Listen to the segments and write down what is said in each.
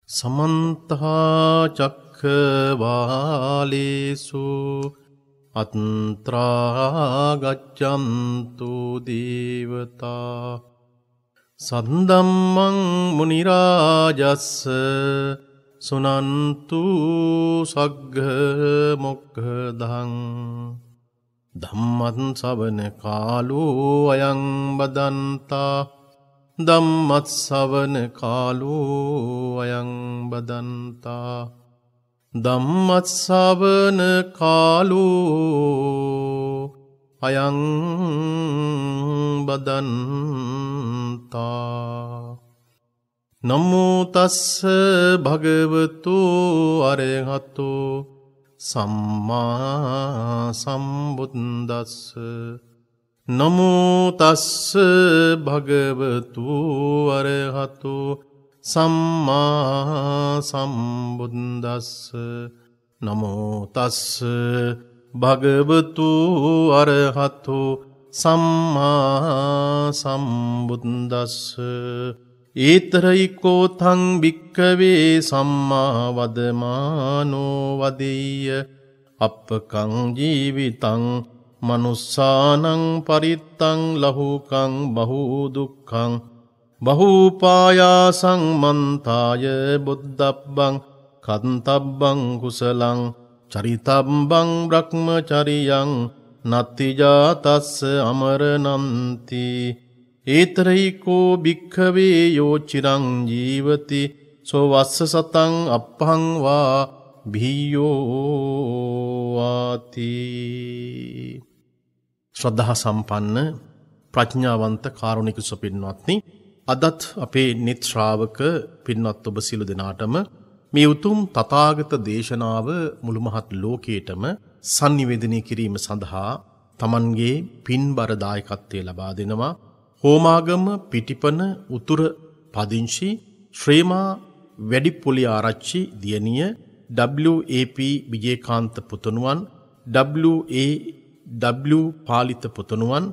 සමන්තා චක්ඛවාලේසු අත්‍රා ගච්ඡන්තු දේවතා සද්දම්මං මුනි රාජස්ස සුනන්තු සග්ග මොක්ඛදං ධම්මං ශ්‍රවණ කාලෝ අයං බදන්තා ධම්මත් ශ්‍රවණ කාලෝ අයං බදන්තා ධම්මත් ශ්‍රවණ කාලෝ අයං බදන්තා නමෝ තස්ස භගවතු අරහතෝ සම්මා සම්බුද්දස්ස නමෝ තස්ස භගවතු අරහතෝ සම්මා සම්බුද්දස්ස නමෝ තස්ස භගවතු අරහතෝ සම්මා සම්බුද්දස්ස ඒතරයිකෝ තං භික්ඛවේ සම්මා වදමානෝ වදෙය්‍ය අප්පකං ජීවිතං මනුස්සානං පරිත්තං ලහුකං බහු දුක්ඛං බහූපායාසං මන්තාය බුද්ධබ්බං කන්තබ්බං කුසලං චරිතබ්බං බ්‍රහ්මචරියං නත්ති ජාතස්ස අමරණන්ති ඒතරයිකෝ භික්ඛවේ යෝචිරං ජීවති සෝ වස්ස සතං අප්පං වා භීයෝ වාති. ශ්‍රද්ධා සම්පන්න ප්‍රඥාවන්ත කාරුණික සුපින්වත්නි, අදත් අපේ නිත් ශ්‍රාවක පින්වත් ඔබ සියලු දෙනාටම මේ උතුම් තථාගත දේශනාව මුළු මහත් ලෝකයටම sannivedanaya කිරීම සඳහා තමන්ගේ පින්බර දායකත්වය ලබා දෙනවා හෝමාගම පිටිපන උතුර පදිංචි ශ්‍රීමා වැඩිපුලි ආරච්චි දියණිය W.A.P. විජේකාන්ත පුතණුවන්, W.A.W. පාලිත පුතණුවන්,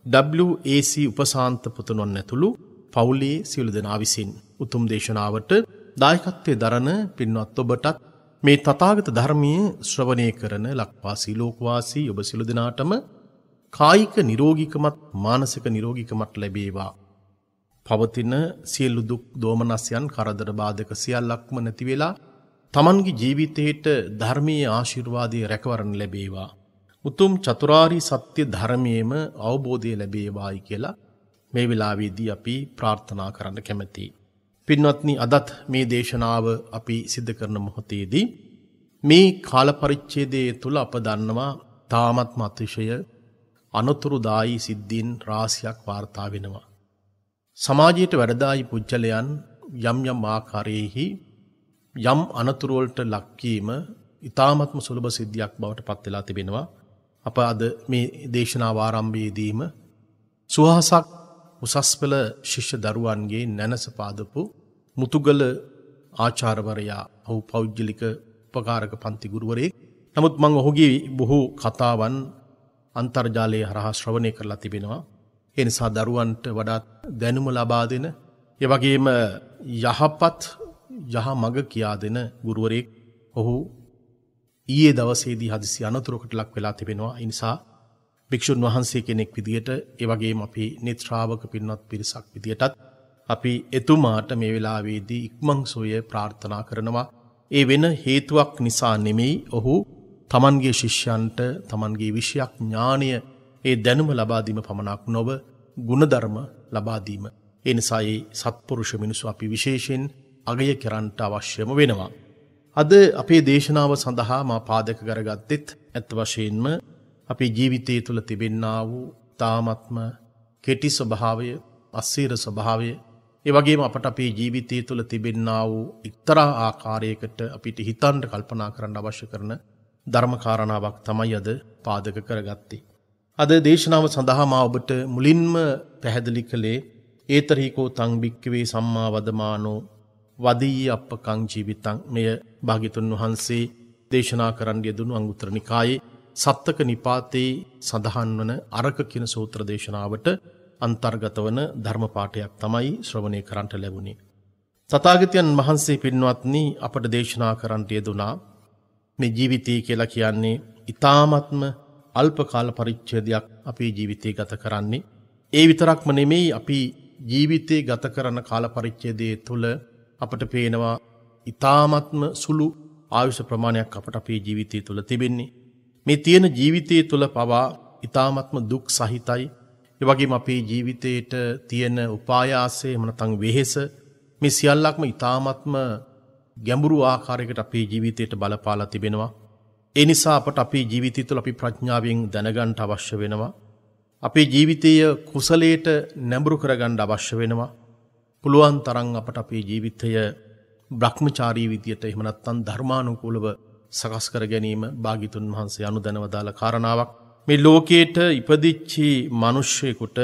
W.A.C. උපසාන්ත පුතණුවන් ඇතුළු පවුලේ සියලු දෙනා විසින් උතුම් දේශනාවට දායකත්වයේ දරන පින්වත් ඔබටත් මේ තථාගත ධර්මයේ ශ්‍රවණය කරන ලක්වාසී ලෝකවාසී ඔබ සියලු දෙනාටම කායික නිරෝගීකමත් මානසික නිරෝගීකමත් ලැබේවා. පවතින සියලු දුක් දෝමනස්යන් කරදර බාධක සියල්ලක්ම නැති වෙලා තමන්ගේ ජීවිතයට ධර්මීය ආශිර්වාදයේ රැකවරණ ලැබේවා. උතුම් චතුරාර්ය සත්‍ය ධර්මයේම අවබෝධය ලැබේවායි කියලා මේ වෙලාවේදී අපි ප්‍රාර්ථනා කරන්න කැමැතියි. පින්වත්නි, අදත් මේ දේශනාව අපි සිදු කරන මොහොතේදී මේ කාල පරිච්ඡේදයේ තුල අප දන්නවා තාමත්ම අතිශය අනතුරුදායී සිද්ධීන් රාශියක් වාර්තා වෙනවා. සමාජයට වැඩදායි පුජ්‍යලයන් යම් යම් ආකාරයේහි යම් අනතුරු වලට ලක්වීම ඊ타ත්ම සුලභ සිද්ධියක් බවට පත් වෙලා තිබෙනවා. අප අද මේ දේශනාව ආරම්භයේදීම සුවහසක් උසස් පෙළ ශිෂ්‍ය දරුවන්ගේ නැනස පාදපු මුතුගල ආචාර්යවරයා ඔහු පෞද්ගලික උපකාරක පන්ති ගුරුවරයෙක්. නමුත් මම ඔහුගේ බොහෝ කතාවන් අන්තර්ජාලයේ හරහා ශ්‍රවණය කරලා තිබෙනවා. ඒ නිසා දරුවන්ට වඩාත් දැනුම ලබා දෙන, ඒ වගේම යහපත් යහ මඟ කියා දෙන ගුරුවරයෙක් ඔහු ඊයේ දවසේදී හදිසි අනතුරකට ලක් වෙලා තිබෙනවා. ඒ නිසා භික්ෂුන් වහන්සේ කෙනෙක් විදියට, ඒ වගේම අපි නිත් ශ්‍රාවක පින්වත් පිරිසක් විදියටත් අපි එතුමාට මේ වෙලාවේදී ඉක්මන් සෝය ප්‍රාර්ථනා කරනවා. ඒ වෙන හේතුවක් නිසා නෙමෙයි, ඔහු තමන්ගේ ශිෂ්‍යයන්ට තමන්ගේ විෂයක් ඥානය ඒ දැනුම ලබා දීම පමණක් නොව ගුණධර්ම ලබා දීම. ඒ නිසා මේ සත්පුරුෂ මිනිසු අපි විශේෂයෙන් අගය කරන්නට අවශ්‍යම වෙනවා. අද අපේ දේශනාව සඳහා මා පාදක කරගත්තෙත් ඇත්ත වශයෙන්ම අපේ ජීවිතය තුළ තිබෙන්නා වූ තාමත්ම කෙටි ස්වභාවය, අසීර ස්වභාවය, ඒ වගේම අපට අපේ ජීවිතය තුළ තිබෙන්නා වූ එක්තරා ආකාරයකට අපිට හිතන්න කල්පනා කරන්න අවශ්‍ය කරන ධර්ම කාරණාවක් තමයි අද පාදක කරගත්තේ. අද දේශනාව සඳහා මා ඔබට මුලින්ම පැහැදිලි කළේ ඒතරහිකෝ තං භික්ඛවේ සම්මා වදමානෝ වදීය අප්පකං ජීවිතං. මෙය භාග්‍යතුන් වහන්සේ දේශනා කරන්න යෙදුණු අංගුත්තර නිකායේ සත්තක නිපාතේ සඳහන් වන අරක කියන සූත්‍ර දේශනාවට අන්තර්ගත වන ධර්ම පාඨයක් තමයි ශ්‍රවණය කරන්නට ලැබුණේ. තථාගතයන් වහන්සේ පින්වත්නි අපට දේශනා කරන්නට යෙදුනා මේ ජීවිතය කියලා කියන්නේ ඊ타ත්ම අල්ප කාල පරිච්ඡේදයක් අපේ ජීවිතේ ගත කරන්නේ. ඒ විතරක්ම නෙමෙයි අපි ජීවිතේ ගත කරන කාල පරිච්ඡේදයේ තුල අපට පේනවා ඊ타ත්ම සුළු ආයුෂ ප්‍රමාණයක් අපට අපේ ජීවිතය තුල තිබෙන්නේ. මේ තියෙන ජීවිතය තුල පවා ඊ타ත්ම දුක් සහිතයි. ඒ වගේම අපේ ජීවිතේට තියෙන උපායාසය එහෙම නැත්නම් වෙහෙස මේ සියල්ලක්ම ඊ타ත්ම ගැඹුරු ආකාරයකට අපේ ජීවිතයට බලපාලා තිබෙනවා. ඒ නිසා අපට අපේ ජීවිතය තුළ අපි ප්‍රඥාවෙන් දැනගන්න අවශ්‍ය වෙනවා. අපේ ජීවිතය කුසලයට නැඹුරු කරගන්න අවශ්‍ය වෙනවා. පුළුවන් තරම් අපට අපේ ජීවිතය බ්‍රහ්මචාරී විදියට එහෙම නැත්නම් ධර්මානුකූලව සකස් කර ගැනීම භාග්‍යතුන් වහන්සේ අනුදැනව දාලා කාරණාවක්. මේ ලෝකයට ඉපදිච්චි මිනිස්සෙකුට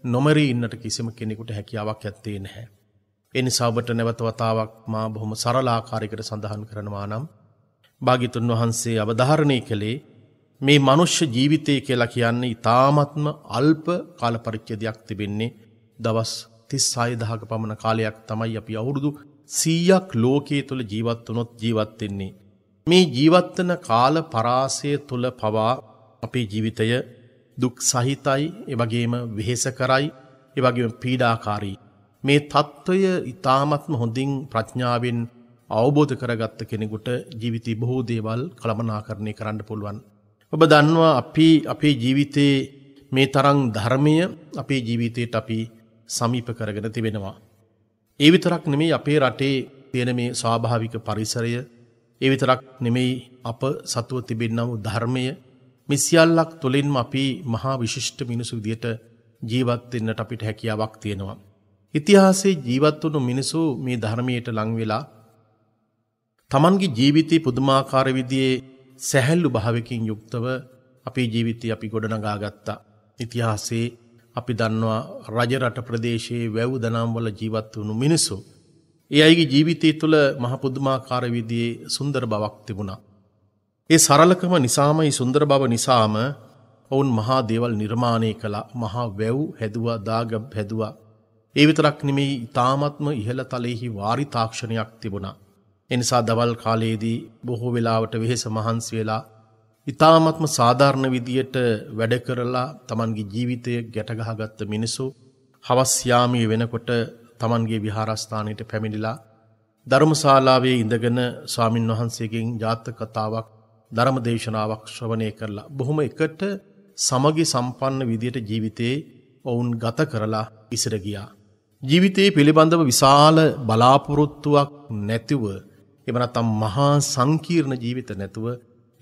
නොමරී ඉන්නට කිසිම කෙනෙකුට හැකියාවක් ඇත්තේ නැහැ. ඒ නිසා ඔබට නැවත වතාවක් මා බොහොම සරල ආකාරයකට සඳහන් කරනවා නම් භාග්‍යතුන් වහන්සේ අවධාරණය කළේ මේ මනුෂ්‍ය ජීවිතය කියලා කියන්නේ ඊ타ත්ම අල්ප කාල පරිච්ඡේදයක් තිබෙන්නේ. දවස් 36000ක පමණ කාලයක් තමයි අපි අවුරුදු 100ක් ලෝකයේ තුල ජීවත් වුණොත් ජීවත් වෙන්නේ. මේ ජීවත් වෙන කාල පරාසය තුල පවා අපේ ජීවිතය දුක් සහිතයි, ඒ වගේම වෙහෙස කරයි, ඒ වගේම පීඩාකාරී. මේ తত্ত্বය ඊ타ත්ම හොඳින් ප්‍රඥාවෙන් අවබෝධ කරගත්ත කෙනෙකුට ජීවිතේ බොහෝ දේවල් කළමනාකරණය කරන්න පුළුවන්. ඔබ දන්නවා අපි අපේ ජීවිතේ මේ තරම් ධර්මය අපේ ජීවිතයට අපි සමීප කරගෙන තිබෙනවා. ඒ විතරක් නෙමෙයි අපේ රටේ තියෙන මේ ස්වාභාවික පරිසරය, ඒ විතරක් නෙමෙයි අප සතුව තිබෙනා වූ ධර්මය, මේ සියල්ලක් තුළින්ම අපි මහා විශිෂ්ට මිනිසු විදියට ජීවත් වෙන්නට අපිට හැකියාවක් තියෙනවා. ඉතිහාසයේ ජීවත් වුණු මිනිසු මේ ධර්මයට ලං වෙලා තමන්ගේ ජීවිතේ පුදුමාකාර විදිහේ සැහැල්ලු භාවයකින් යුක්තව අපේ ජීවිතය අපි ගොඩනගා ගත්තා. ඉතිහාසයේ අපි දන්නවා රජ රට ප්‍රදේශයේ වැව් දනම් වල ජීවත් වුණු මිනිසු. ඒ අයගේ ජීවිතය තුළ මහ පුදුමාකාර විදිහේ සුන්දර බවක් තිබුණා. ඒ සරලකම නිසාම, ඒ සුන්දර බව නිසාම ඔවුන් මහා දේවල් නිර්මාණය කළා. මහා වැව් හැදුවා, දාගම් හැදුවා. ඒ විතරක් නෙමෙයි ඊ타ත්ම ඉහළ තලෙහි වාරි තාක්ෂණයක් තිබුණා. එනිසා දවල් කාලයේදී බොහෝ වෙලාවට වෙහෙස මහන්සි වෙලා ඊ타ත්ම සාධාරණ විදියට වැඩ කරලා Tamanගේ ජීවිතය ගැට ගහගත්ත මිනිසු හවස් යාමයේ වෙනකොට Tamanගේ විහාරස්ථානයට පැමිණිලා ධර්මශාලාවේ ඉඳගෙන ස්වාමින් වහන්සේගෙන් ජාතක කතාවක්, ධර්ම දේශනාවක් ශ්‍රවණය කරලා බොහොම එකට සමගි සම්පන්න විදියට ජීවිතේ ඔවුන් ගත කරලා ඉස්සර ගියා. ජීවිතයේ පිළිබඳව විශාල බලාපොරොත්තුවක් නැතිව, එහෙම නැත්නම් මහා සංකීර්ණ ජීවිත නැතුව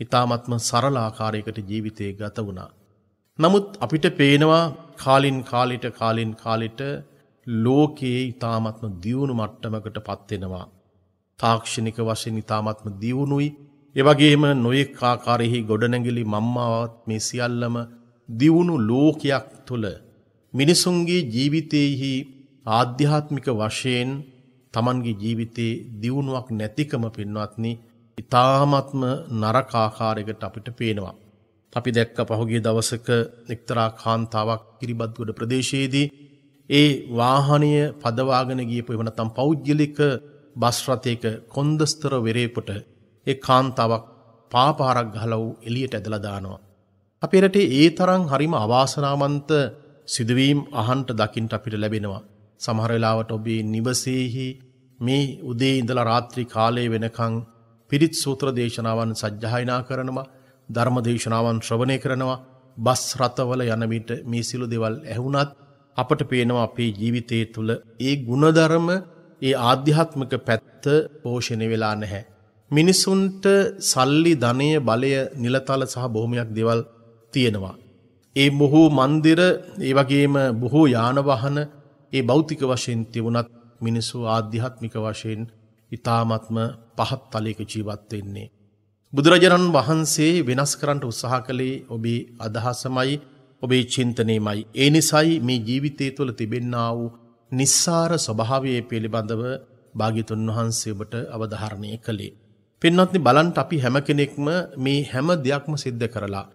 ඊ타ත්ම සරල ආකාරයකට ජීවිතේ ගත වුණා. නමුත් අපිට පේනවා කාලින් කාලෙට ලෝකයේ ඊ타ත්ම දියුණු මට්ටමකටපත් වෙනවා. තාක්ෂණික වශයෙන් ඊ타ත්ම දියුණුයි. ඒ වගේම නොයෙක් ආකාරයේ ගොඩනැගිලි මම්මාවත් මේ සියල්ලම දියුණු ලෝකයක් තුල මිනිසුන්ගේ ජීවිතයේහි ආධ්‍යාත්මික වශයෙන් Tamanගේ ජීවිතේ දියුණුවක් නැතිකම පින්වත්නි ඊ타ත්ම නරක ආකාරයකට අපිට පේනවා. අපි දැක්ක පහුගිය දවසක එක්තරා කාන්තාවක් කිරිබත්ගොඩ ප්‍රදේශයේදී ඒ වාහනය පදවාගෙන ගියපු එහෙම නැත්නම් පෞද්ගලික බස් රථයක කොන්දස්තර වෙරේපට ඒ කාන්තාවක් පාපාරක් ගහලා එළියට ඇදලා දානවා. අපේ රටේ ඒ තරම් හරිම අවාසනාවන්ත සිදුවීම් අහන්ට දකින්න අපිට ලැබෙනවා. සමහර වෙලාවට ඔබේ නිවසේහි මේ උදේ ඉඳලා රාත්‍රී කාලයේ වෙනකන් පිරිත් සූත්‍ර දේශනාවන් සජ්ජායනා කරනවා, ධර්ම දේශනාවන් ශ්‍රවණය කරනවා, බස් රථවල යන විට මේ සිළු දේවල් ඇහුණත් අපට පේනවා අපේ ජීවිතයේ තුල ඒ ಗುಣධර්ම, ඒ ආධ්‍යාත්මික පැත්ත පෝෂණය වෙලා නැහැ. මිනිසුන්ට සල්ලි, ධනය, බලය, නිලතල සහ බොහොමයක් දේවල් තියෙනවා. ඒ බොහෝ මන්දිර, ඒ වගේම බොහෝ යාන වාහන ඒ භෞතික වශයෙන් තිබුණත් මිනිසු ආධ්‍යාත්මික වශයෙන් ඊ타ත්ම පහත් තලයක ජීවත් වෙන්නේ. බුදුරජාණන් වහන්සේ වෙනස් කරන්න උත්සාහ කළේ ඔබේ අදහසමයි, ඔබේ චින්තනයමයි. ඒ නිසායි මේ ජීවිතය තුළ තිබෙන්නා වූ නිස්සාර ස්වභාවය පිළිබඳව භාග්‍යතුන් වහන්සේ ඔබට අවධාරණය කළේ. පින්වත්නි, බලන්න අපි හැම කෙනෙක්ම මේ හැම දෙයක්ම සිද්ධ කරලා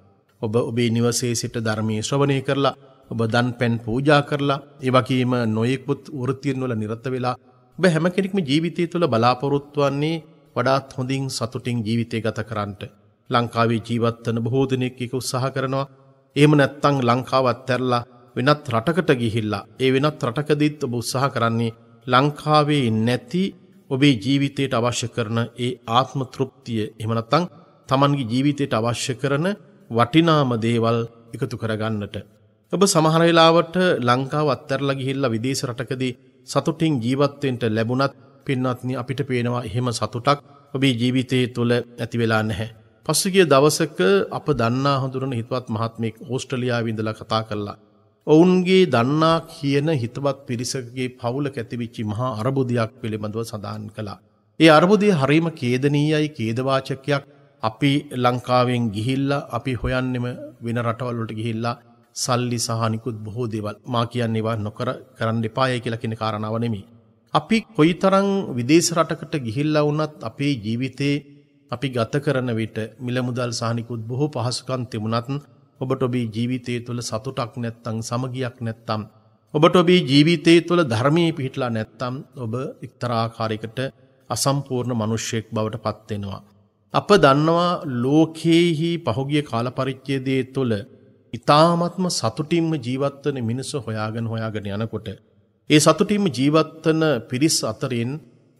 ඔබ ඔබේ නිවසේ සිට ධර්මයේ ශ්‍රවණය කරලා, ඔබ දන් පැන් පූජා කරලා, ඒ වගේම නොයෙකුත් වෘත්තීන් වල නිරත වෙලා ඔබ හැම කෙනෙක්ම ජීවිතය තුළ බලාපොරොත්තු වෙන්නේ වඩාත් හොඳින් සතුටින් ජීවිතය ගත කරන්නට. ලංකාවේ ජීවත් වෙන බොහෝ දෙනෙක් ඒක උත්සාහ කරනවා. එහෙම නැත්නම් ලංකාව අත්හැරලා වෙනත් රටකට ගිහිල්ලා ඒ වෙනත් රටකදීත් ඔබ උත්සාහ කරන්නේ ලංකාවේ නැති ඔබේ ජීවිතයට අවශ්‍ය කරන ඒ ආත්ම තෘප්තිය එහෙම නැත්නම් Tamanගේ ජීවිතයට අවශ්‍ය කරන වටිනාම දේවල් එකතු කරගන්නට. ඔබ සමහර වෙලාවට ලංකාව අත්හැරලා ගිහිල්ලා විදේශ රටකදී සතුටින් ජීවත් වෙන්න ලැබුණත් පින්වත්නි අපිට පේනවා එහෙම සතුටක් ඔබේ ජීවිතයේ තුල ඇති වෙලා නැහැ. පසුගිය දවසක අප දන්නා හඳුනන හිතවත් මහත්මයෙක් ඕස්ට්‍රේලියාවේ ඉඳලා කතා කළා. ඔවුන්ගේ දන්නා කියන හිතවත් පිරිසකගේ පවුලක ඇතිවිච්ච මහා අර්බුදයක් පිළිබඳව සඳහන් කළා. ඒ අර්බුදය හරීම ඛේදනීයයි, ඛේදවාචකයක්. අපි ලංකාවෙන් ගිහිල්ලා අපි හොයන්නෙම වෙන රටවල් වලට ගිහිල්ලා සල්ලි සහ අනිකුත් බොහෝ දේවල්. මා කියන්නේ ඒවා නොකර කරන්න එපායයි කියලා කියන කාරණාව නෙමෙයි. අපි කොයිතරම් විදේශ රටකට ගිහිල්ලා වුණත් අපේ ජීවිතේ අපි ගත කරන විට මිල මුදල් සහ අනිකුත් බොහෝ පහසුකම් තිබුණත් ඔබට ඔබේ ජීවිතය තුළ සතුටක් නැත්තම් සමගියක් නැත්තම් ඔබට ඔබේ ජීවිතය තුළ ධර්මයේ පිහිටලා නැත්තම් ඔබ එක්තරා ආකාරයකට අසම්පූර්ණ මිනිසෙක් බවට පත් වෙනවා. අප දන්නවා ලෝකයේහි පහුගිය කාල පරිච්ඡේදයේ තුළ ඊ타ත්ම සතුටින්ම ජීවත් වෙන මිනිස්සු හොයාගෙන යනකොට ඒ සතුටින්ම ජීවත් වෙන පිරිස් අතරින්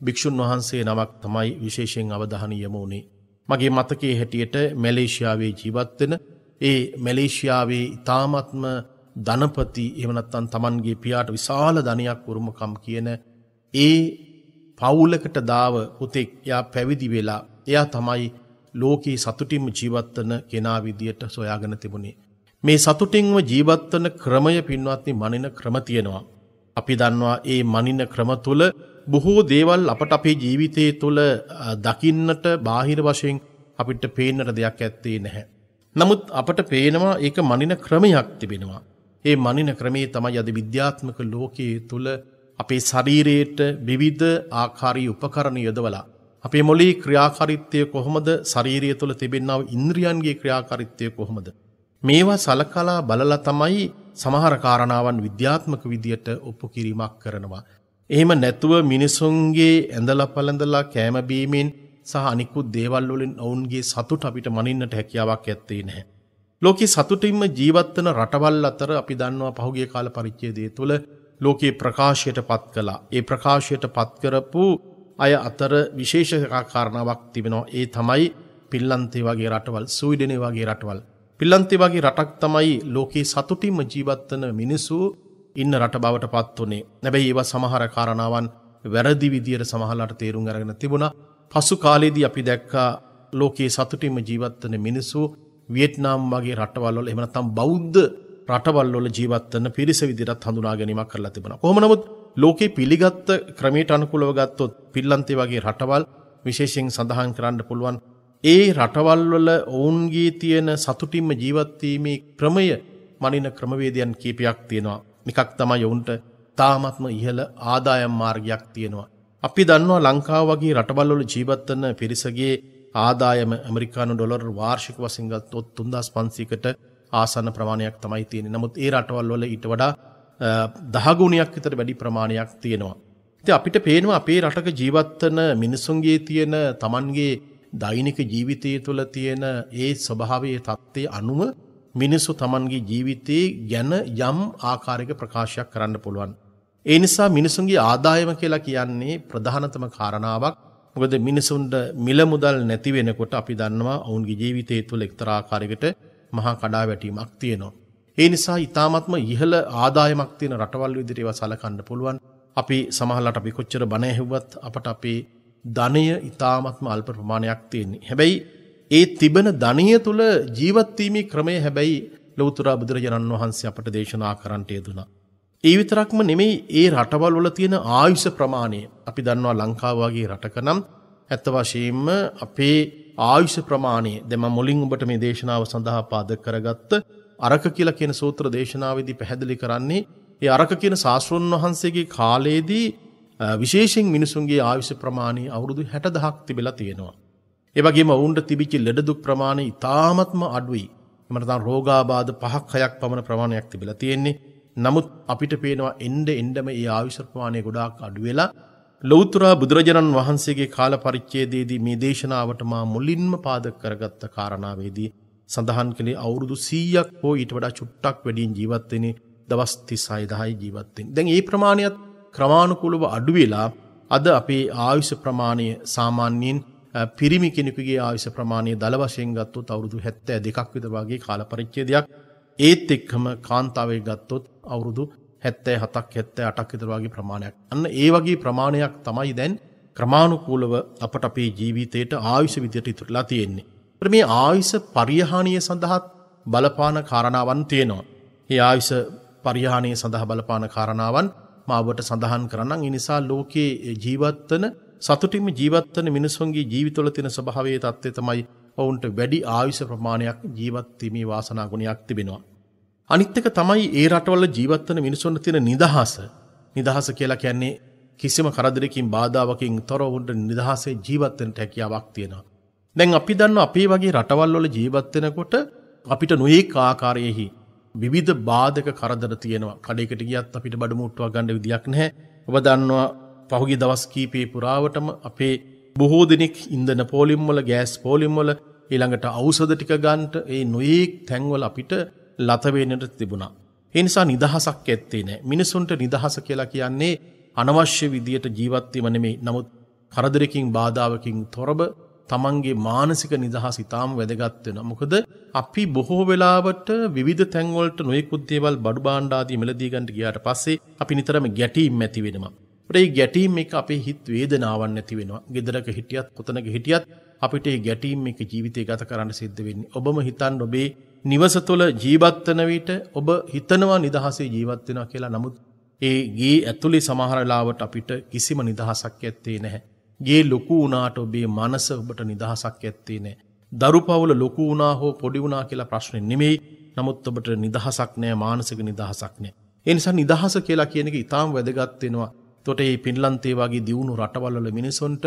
භික්ෂුන් වහන්සේ නමක් තමයි විශේෂයෙන් අවධානය යොමු වුණේ. මගේ මතකයේ හැටියට මැලේසියාවේ ජීවත් වෙන ඒ මැලේසියාවේ ඊ타ත්ම ධනපති එහෙම නැත්නම් Tamanගේ පියාට විශාල ධනයක් උරුමකම් කියන ඒ පවුලකට දාව පුතෙක් යා පැවිදි වෙලා එයා තමයි ලෝකේ සතුටින්ම ජීවත් වෙන කෙනා විදියට සොයාගෙන තිබුණේ. මේ සතුටින්ම ජීවත් වෙන ක්‍රමය පින්වත්නි මනින ක්‍රම තියෙනවා. අපි දන්නවා ඒ මනින ක්‍රම තුල බොහෝ දේවල් අපට අපේ ජීවිතයේ තුල දකින්නට බාහිර වශයෙන් අපිට පේන්නට දෙයක් ඇත්තේ නැහැ. නමුත් අපට පේනවා ඒක මනින ක්‍රමයක් තිබෙනවා. ඒ මනින ක්‍රමේ තමයි අද විද්‍යාත්මක ලෝකයේ තුල අපේ ශරීරයට විවිධ ආකාරී උපකරණ යොදවලා අපේ මොළයේ ක්‍රියාකාරීත්වය කොහොමද, ශරීරය තුළ තිබෙනා ඉන්ද්‍රියන්ගේ ක්‍රියාකාරීත්වය කොහොමද, මේවා සලකලා බලලා තමයි සමහර කාරණාවන් විද්‍යාත්මක විදියට ඔප්පු කිරීමක් කරනවා. එහෙම නැතුව මිනිසුන්ගේ ඇඳලා පළඳලා කෑම බීමෙන් සහ අනිකුත් දේවල් වලින් ඔවුන්ගේ සතුට අපිට මනින්නට හැකියාවක් ඇත්තේ නැහැ. ලෝකේ සතුටින්ම ජීවත් වෙන රටවල් අතර අපි දන්නවා පහුගිය කාල පරිච්ඡේදය තුළ ලෝකේ ප්‍රකාශයට පත් කළා. ඒ ප්‍රකාශයට පත් කරපු අය අතර විශේෂ කාරණාවක් තිබෙනවා. ඒ තමයි පින්ලන්තේ වගේ රටවල්, ස්වීඩනයේ වගේ රටවල්. පින්ලන්තේ වගේ රටක් තමයි ලෝකේ සතුටින්ම ජීවත් වෙන මිනිසු ඉන්න රට බවට පත් උනේ. හැබැයි ඒවා සමහර කාරණාවන් වැරදි විදියට සමහරලාට තේරුම් අරගෙන තිබුණා. පසු කාලේදී අපි දැක්කා ලෝකේ සතුටින්ම ජීවත් වෙන මිනිසු වියට්නාම් වගේ රටවල් වල එහෙම නැත්නම් බෞද්ධ රටවල් වල ජීවත් වෙන පිරිස විදිහට හඳුනා ගැනීමක් කරලා තිබුණා. කොහොම නමුත් ලෝකේ පිළිගත් ක්‍රමයට අනුකූලව ගත්තොත් පින්ලන්තේ වගේ රටවල් විශේෂයෙන් සඳහන් කරන්න පුළුවන්. ඒ රටවල් වල ඔවුන්ගේ තියෙන සතුටින්ම ජීවත් වීමේ ක්‍රමය මනින ක්‍රමවේදයන් කීපයක් තියෙනවා. එකක් තමයි ඔවුන්ට තාමත්ම ඉහළ ආදායම් මාර්ගයක් තියෙනවා. අපි දන්නවා ලංකාව වගේ රටවල් වල ජීවත් වෙන පිරිසගේ ආදායම ඇමරිකානු ඩොලර් වාර්ෂික වශයෙන් ගත්තොත් 3500කට ආසන්න ප්‍රමාණයක් තමයි තියෙන්නේ. නමුත් ඒ රටවල් වල ඊට වඩා 10 ගුණයක් විතර වැඩි ප්‍රමාණයක් තියෙනවා. ඉතින් අපිට පේනවා අපේ රටක ජීවත් වෙන මිනිසුන්ගේ තියෙන Tamanගේ දෛනික ජීවිතය තුළ තියෙන ඒ ස්වභාවයේ தත්ත්වයේ අනුව මිනිසු Tamanගේ ජීවිතේ ගැන යම් ආකාරයක ප්‍රකාශයක් කරන්න පුළුවන්. ඒ නිසා මිනිසුන්ගේ ආදායම කියලා කියන්නේ ප්‍රධානතම කාරණාවක්. මොකද මිනිසුන්ට මිල මුදල් නැති වෙනකොට අපි දන්නවා ඔවුන්ගේ ජීවිතය තුළ එක්තරා ආකාරයකට මහා කඩාවැටීමක් තියෙනවා. ඒ නිසා ඊ타ත්ම ඉහළ ආදායමක් තියෙන රටවල් විදිහට ඒවා සලකන්න පුළුවන්. අපි සමහරවිට අපි කොච්චර බණ ඇහුවත් අපට අපේ ධනය ඊ타ත්ම අල්ප ප්‍රමාණයක් තියෙන්නේ. හැබැයි ඒ තිබෙන ධනය තුළ ජීවත් වීමේ ක්‍රමය හැබැයි ලෞතර බුදුරජාණන් වහන්සේ අපට දේශනා කරන්නට යෙදුණා. ඒ විතරක්ම නෙමෙයි ඒ රටවල් වල තියෙන ආයුෂ ප්‍රමාණය. අපි දන්නවා ලංකාව වගේ රටක නම් ඇත්ත වශයෙන්ම අපේ ආයුෂ ප්‍රමාණය දැන් මම මුලින් ඔබට මේ දේශනාව සඳහා පාදක කරගත්ත අරක කියලා කියන සූත්‍ර දේශනාවේදී පැහැදිලි කරන්නේ ඒ අරක කියන ශාස්ත්‍රඥ වහන්සේගේ කාලයේදී විශේෂයෙන් මිනිසුන්ගේ ආයුෂ ප්‍රමාණය අවුරුදු 60000ක් තිබිලා තියෙනවා. ඒ වගේම වුණ්ඩ තිබිච්ච ලෙඩ දුක් ප්‍රමාණය ඉතාමත්ම අඩුයි. එමෙන්න තමයි රෝගාබාධ 5-6ක් පමණ ප්‍රමාණයක් තිබිලා තියෙන්නේ. නමුත් අපිට පේනවා එන්න එන්නම මේ ආයුෂ ප්‍රමාණය ගොඩාක් අඩු වෙලා ලෞතර බුදුරජාණන් වහන්සේගේ කාල පරිච්ඡේදයේදී මේ දේශනාවට මා මුලින්ම පාදක කරගත්ත කාරණාවේදී සඳහන් කළේ අවුරුදු 100ක් හෝ ඊට වඩා චුට්ටක් වැඩියෙන් ජීවත් වෙන්නේ දවස් 36යි ජීවත් වෙන්නේ. දැන් මේ ප්‍රමාණයත් ක්‍රමානුකූලව අඩු වෙලා අද අපේ ආයුෂ ප්‍රමාණය සාමාන්‍යයෙන් පිරිමි කෙනෙකුගේ ආයුෂ ප්‍රමාණය දල වශයෙන් ගත්තොත් අවුරුදු 72ක් විතර වගේ කාල පරිච්ඡේදයක්. ඒත් එක්කම කාන්තාවේ ගත්තොත් අවුරුදු 77ක් 78ක් විතර වගේ ප්‍රමාණයක්. අන්න ඒ වගේ ප්‍රමාණයක් තමයි දැන් ක්‍රමානුකූලව අපට අපේ ජීවිතයට ආයුෂ විදියට ඉතුරුලා තියෙන්නේ. මේ ආයුෂ පරිහානිය සඳහා බලපාන කාරණාවන් තියෙනවා. මේ ආයුෂ පරිහානිය සඳහා බලපාන කාරණාවන් මාවට සඳහන් කරනම් ඒ නිසා ලෝකේ ජීවත් වෙන සතුටින්ම ජීවත් වෙන මිනිසුන්ගේ ජීවිතවල තියෙන ස්වභාවයේ தත්ත්වය තමයි ඔවුන්ට වැඩි ආයුෂ ප්‍රමාණයක් ජීවත් වීමේ වාසනා ගුණයක් තිබෙනවා. අනිත් එක තමයි ඒ රටවල ජීවත් වෙන මිනිසුන්ට තියෙන නිදහස. නිදහස කියලා කියන්නේ කිසිම කරදරයකින් බාධාවකින් තොරව උන්ට නිදහසේ ජීවත් වෙන්න හැකියාවක් තියෙනවා. දැන් අපි දන්නවා අපේ වගේ රටවල් වල ජීවත් වෙනකොට අපිට නොඑක ආකාරයේහි විවිධ බාධක කරදර තියෙනවා. කඩේකට ගියත් අපිට බඩු මුට්ටුවක් ගන්න විදියක් නැහැ. ඔබ දන්නවා පහුගිය දවස් කීපේ පුරාවටම අපේ බොහෝ දෙනෙක් ඉන්ධන පෝලිම් වල ගෑස් පෝලිම් වල ඊළඟට ඖෂධ ටික ගන්නට ඒ නොඑක් තැන්වල අපිට ලත වෙන්නට තිබුණා. ඒ නිසා නිදහසක් ඇත්තේ නැහැ. මිනිසුන්ට නිදහස කියලා කියන්නේ අනවශ්‍ය විදියට ජීවත් වීම නෙමෙයි. නමුත් කරදරකින් බාධාවකින් තොරව තමන්ගේ මානසික නිදහස ඉතාම වැදගත් වෙනවා. මොකද අපි බොහෝ වෙලාවට විවිධ තැන්වලට නොයෙකුත් දේවල් බඩු භාණ්ඩ ආදී මිලදී ගන්න ගියාට පස්සේ අපි නිතරම ගැටීම් ඇති වෙනවා. ඒ ගැටීම් එක අපේ හිත වේදනාවක් නැති වෙනවා. ගෙදරක හිටියත් කොතනක හිටියත් අපිට මේ ගැටීම් එක ජීවිතය ගත කරන්න සිද්ධ වෙන්නේ. ඔබම හිතන්න ඔබේ නිවස තුළ ජීවත් වෙන විට ඔබ හිතනවා නිදහසේ ජීවත් වෙනවා කියලා. නමුත් ඒ ගේ ඇතුලේ සමහර වෙලාවට අපිට කිසිම නිදහසක් ඇත්තේ නැහැ. ගේ ලොකු වුණාට ඔබේ මනස ඔබට නිදහසක් ඇත්තේ නැහැ. දරුපවුල ලොකු වුණා හෝ පොඩි වුණා කියලා ප්‍රශ්නේ නෙමෙයි. නමුත් ඔබට නිදහසක් නැහැ, මානසික නිදහසක් නැහැ. ඒ නිසා නිදහස කියලා කියන එක ඊටාම් වැදගත් වෙනවා. එතකොට මේ පින්ලන්තේ වගේ දියුණු රටවල් වල මිනිසුන්ට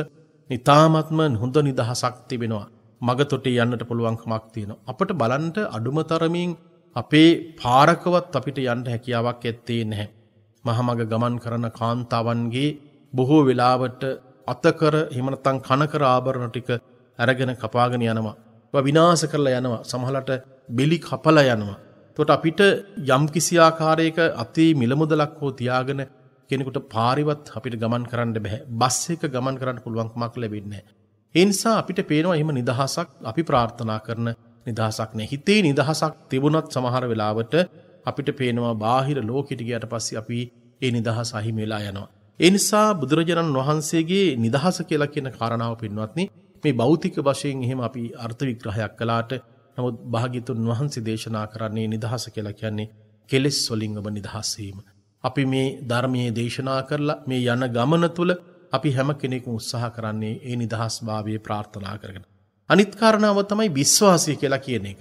ඊටාමත්ම හොඳ නිදහසක් තිබෙනවා. මගතොටේ යන්නට පුළුවන්කමක් තියෙනවා. අපිට බලන්න අඩුම තරමින් අපේ පාරකවත් අපිට යන්න හැකියාවක් ඇත්තේ නැහැ. මහමග ගමන් කරන කාන්තාවන්ගේ බොහෝ වෙලාවට අතකර එහෙම නැත්නම් කනකර ආභරණ ටික අරගෙන කපාගෙන යනවා. ඒවා විනාශ කරලා යනවා. සමහරලට බෙලි කපලා යනවා. එතකොට අපිට යම් කිසි ආකාරයක අතේ මිල මුදලක් හෝ තියාගෙන කෙනෙකුට පාරිවත් අපිට ගමන් කරන්න බෑ. බස් එක ගමන් කරන්න පුළුවන්කමක් ලැබෙන්නේ නැහැ. ඒ නිසා අපිට පේනවා එහෙම නිදහසක් අපි ප්‍රාර්ථනා කරන නිදහසක් නැහැ. හිතේ නිදහසක් තිබුණත් සමහර වෙලාවට අපිට පේනවා බාහිර ලෝකෙට ගියට පස්සේ අපි ඒ නිදහස අහිමි වෙලා යනවා. ඒ නිසා බුදුරජාණන් වහන්සේගේ නිදහස කියලා කියන කාරණාව පින්වත්නි මේ භෞතික වශයෙන් එහෙම අපි අර්ථ විග්‍රහයක් කළාට නමුත් භාග්‍යතුන් වහන්සේ දේශනා කරන්නේ නිදහස කියලා කියන්නේ කෙලෙස් වලින් ඔබ නිදහස් වීම. අපි මේ ධර්මයේ දේශනා කරලා මේ යන ගමන තුල අපි හැම කෙනෙකුම උත්සාහ කරන්නේ ඒ නිදහස් භාවයේ ප්‍රාර්ථනා කරගෙන. අනිත් කාරණාව තමයි විශ්වාසය කියලා කියන එක.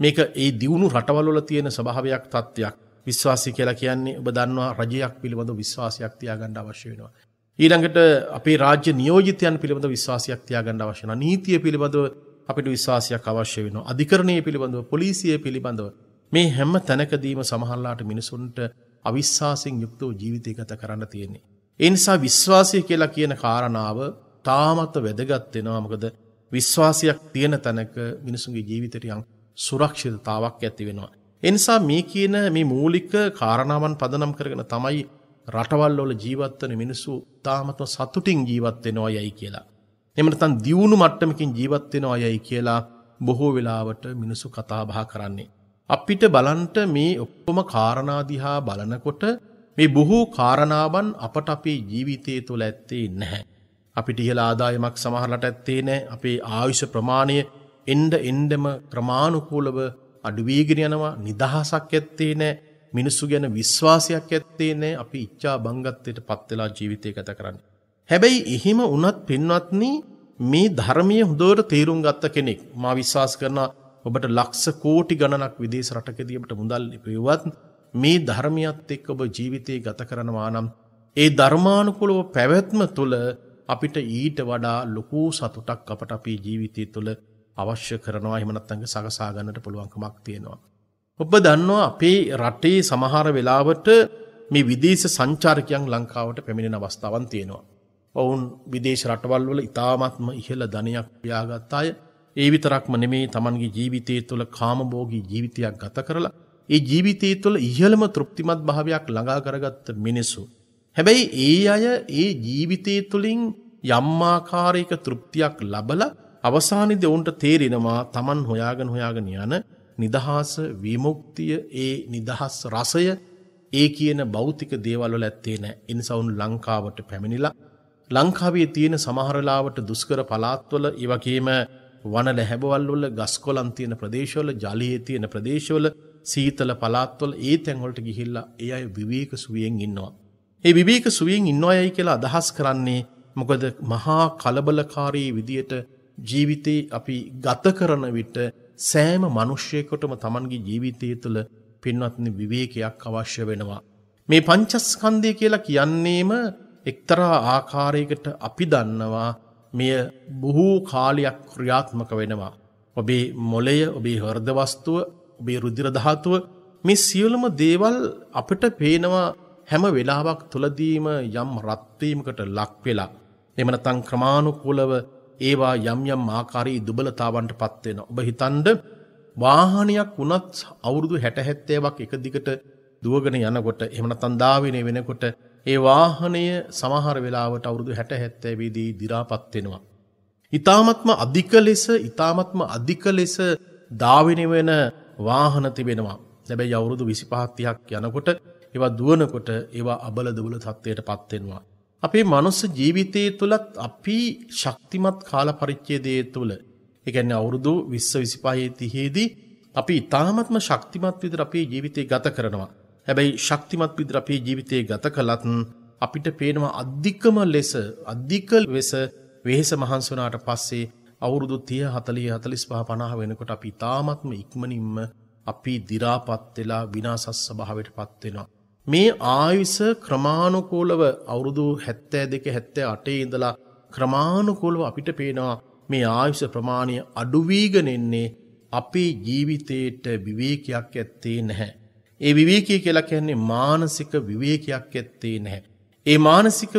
මේක ඒ දියුණු රටවල් වල තියෙන ස්වභාවයක් තත්ත්වයක්. විශ්වාසය කියලා කියන්නේ ඔබ දන්නවා රජයක් පිළිබඳව විශ්වාසයක් තියාගන්න අවශ්‍ය වෙනවා. ඊළඟට අපේ රාජ්‍ය නියෝජිතයන් පිළිබඳව විශ්වාසයක් තියාගන්න අවශ්‍ය වෙනවා. නීතිය පිළිබඳව අපිට විශ්වාසයක් අවශ්‍ය වෙනවා. අධිකරණයේ පිළිබඳව, පොලිසිය පිළිබඳව මේ හැම තැනකදීම සමහරලාට මිනිසුන්ට අවිශ්වාසයෙන් යුක්තව ජීවිතය ගත කරන්න තියෙන්නේ. ඒ නිසා විශ්වාසය කියලා කියන කාරණාව තාමත් වැදගත් වෙනවා. මොකද විශ්වාසයක් තියෙන තැනක මිනිසුන්ගේ ජීවිතයට යම් සුරක්ෂිතතාවක් ඇති වෙනවා. ඒ නිසා මේ කියන මේ මූලික කාරණාවන් පදනම් කරගෙන තමයි රටවල් වල ජීවත් වෙන මිනිස්සු තාමත් සතුටින් ජීවත් වෙනවා යයි කියලා. එහෙම නැත්නම් දියුණු මට්ටමකින් ජීවත් වෙනවා යයි කියලා බොහෝ වෙලාවට මිනිස්සු කතා බහ කරන්නේ. අපිට බලන්ට මේ ඔක්කොම කාරණා දිහා බලනකොට මේ බොහෝ කාරණාවන් අපට අපේ ජීවිතයේ තුල ඇත්තේ නැහැ. අපිට ඉහළ ආදායමක් සමහරකට ඇත්තේ නැහැ. අපේ ආයුෂ ප්‍රමාණය එන්නම ක්‍රමානුකූලව අඩු වීගෙන යනවා. නිදහසක් ඇත්තේ නැහැ. මිනිස්සු ගැන විශ්වාසයක් ඇත්තේ නැහැ. අපි ඉච්ඡා බංගත්වයට පත් වෙලා ජීවිතය ගත කරන්නේ. හැබැයි එහෙම වුණත් පින්වත්නි මේ ධර්මයේ හොඳට තේරුම් ගත්ත කෙනෙක් මා විශ්වාස කරනවා ඔබට ලක්ෂ කෝටි ගණනක් විදේශ රටකදී ඔබට මුදල් ඉපෙව්වත් මේ ධර්මියත් එක්ක ඔබ ජීවිතේ ගත කරනවා නම් ඒ ධර්මානුකූලව පැවැත්ම තුළ අපිට ඊට වඩා ලොකු සතුටක් අපට අපේ ජීවිතය තුළ අවශ්‍ය කරනවා. එහෙම නැත්නම් සකසා ගන්නට පුළුවන්කමක් තියෙනවා. ඔබ දන්නවා අපේ රටේ සමහර වෙලාවට මේ විදේශ සංචාරකයන් ලංකාවට පැමිණෙන අවස්ථාවන් තියෙනවා. ඔවුන් විදේශ රටවල් වල ඉතාමත්ම ඉහළ ධනයක් පියාගත් අය. ඒ විතරක්ම නෙමේ තමන්ගේ ජීවිතය තුළ කාමභෝගී ජීවිතයක් ගත කරලා ඒ ජීවිතය තුළ ඉහළම තෘප්තිමත් භාවයක් ළඟා කරගත්ත මිනිස්සු. හැබැයි ඒ අය ඒ ජීවිතය තුළින් යම් ආකාරයක තෘප්තියක් ලබලා අවසානයේදී ඔවුන්ට තේරෙනවා තමන් හොයාගෙන යන නිදහස විමුක්තිය ඒ නිදහස් රසය ඒ කියන භෞතික දේවල් වල ඇත්තේ නැහැ. ඒ නිසා උන් ලංකාවට පැමිණිලා ලංකාවේ තියෙන සමහර වෙලාවට දුෂ්කර පළාත්වල ඒ වගේම වන ලැහැබවල් වල ගස්කොළන් තියෙන ප්‍රදේශවල ජලයේ තියෙන ප්‍රදේශවල සීතල පළාත්වල ඒ තැන් වලට ගිහිල්ලා ඒ අය විවේක සුවයෙන් ඉන්නවා. ඒ විවේක සුවයෙන් ඉන්නවයයි කියලා අදහස් කරන්නේ මොකද මහා කලබලකාරී විදියට ජීවිතේ අපි ගත කරන විට සෑම මිනිසෙකුටම Tamanගේ ජීවිතය තුළ පින්වත්නි විවේකයක් අවශ්‍ය වෙනවා. මේ පංචස්කන්ධය කියලා කියන්නේම එක්තරා ආකාරයකට අපි දන්නවා මෙය බොහෝ කාලයක් ක්‍රියාත්මක වෙනවා. ඔබේ මොළය, ඔබේ හෘද වස්තුව, ඔබේ රුධිර ධාතුව මේ සියලුම දේවල් අපිට පේනවා හැම වෙලාවක් තුලදීම යම් රත් වීමකට ලක් වෙලා. එහෙම නැත්නම් ක්‍රමානුකූලව ඒවා යම් ආකාරී දුබලතාවන්ටපත් වෙනවා. ඔබ හිතන්න වාහනයක් වුණත් අවුරුදු 60 70ක් එක දිගට දුවගෙන යනකොට එහෙම නැත්නම් දාවිනේ වෙනකොට ඒ වාහනය සමහර වෙලාවට අවුරුදු 60 70 දී දි รา පත් වෙනවා. ඊ타ත්ම අධික ලෙස දාවිනේ වෙන වාහන තිබෙනවා. හැබැයි අවුරුදු 25 30ක් යනකොට ඒවා දුවනකොට ඒවා අබල දුබල තත්ත්වයටපත් වෙනවා. අපේ මනුස්ස ජීවිතයේ තුලත් අපි ශක්තිමත් කාල පරිච්ඡේදයේ තුල ඒ කියන්නේ අවුරුදු 20 25 30 දී අපි ඊ타ත්ම ශක්තිමත් විදිහට අපේ ජීවිතය ගත කරනවා. හැබැයි ශක්තිමත් විදිහට අපේ ජීවිතය ගත කළත් අපිට පේනවා අධිකම ලෙස වෙහෙස මහන්සි වුණාට පස්සේ අවුරුදු 30 40 45 50 වෙනකොට අපි ඊ타ත්ම ඉක්මනින්ම අපි දි รา පත් වෙලා විනාශස් ස්වභාවයටපත් වෙනවා. මේ ආයුෂ ක්‍රමානුකූලව අවුරුදු 72 78 ඉඳලා ක්‍රමානුකූලව අපිට පේනවා මේ ආයුෂ ප්‍රමාණය අඩු වීගෙන එන්නේ අපේ ජීවිතේට විවේකයක් ඇත්තේ නැහැ. ඒ විවේකී කියලා කියන්නේ මානසික විවේකයක් ඇත්තේ නැහැ. ඒ මානසික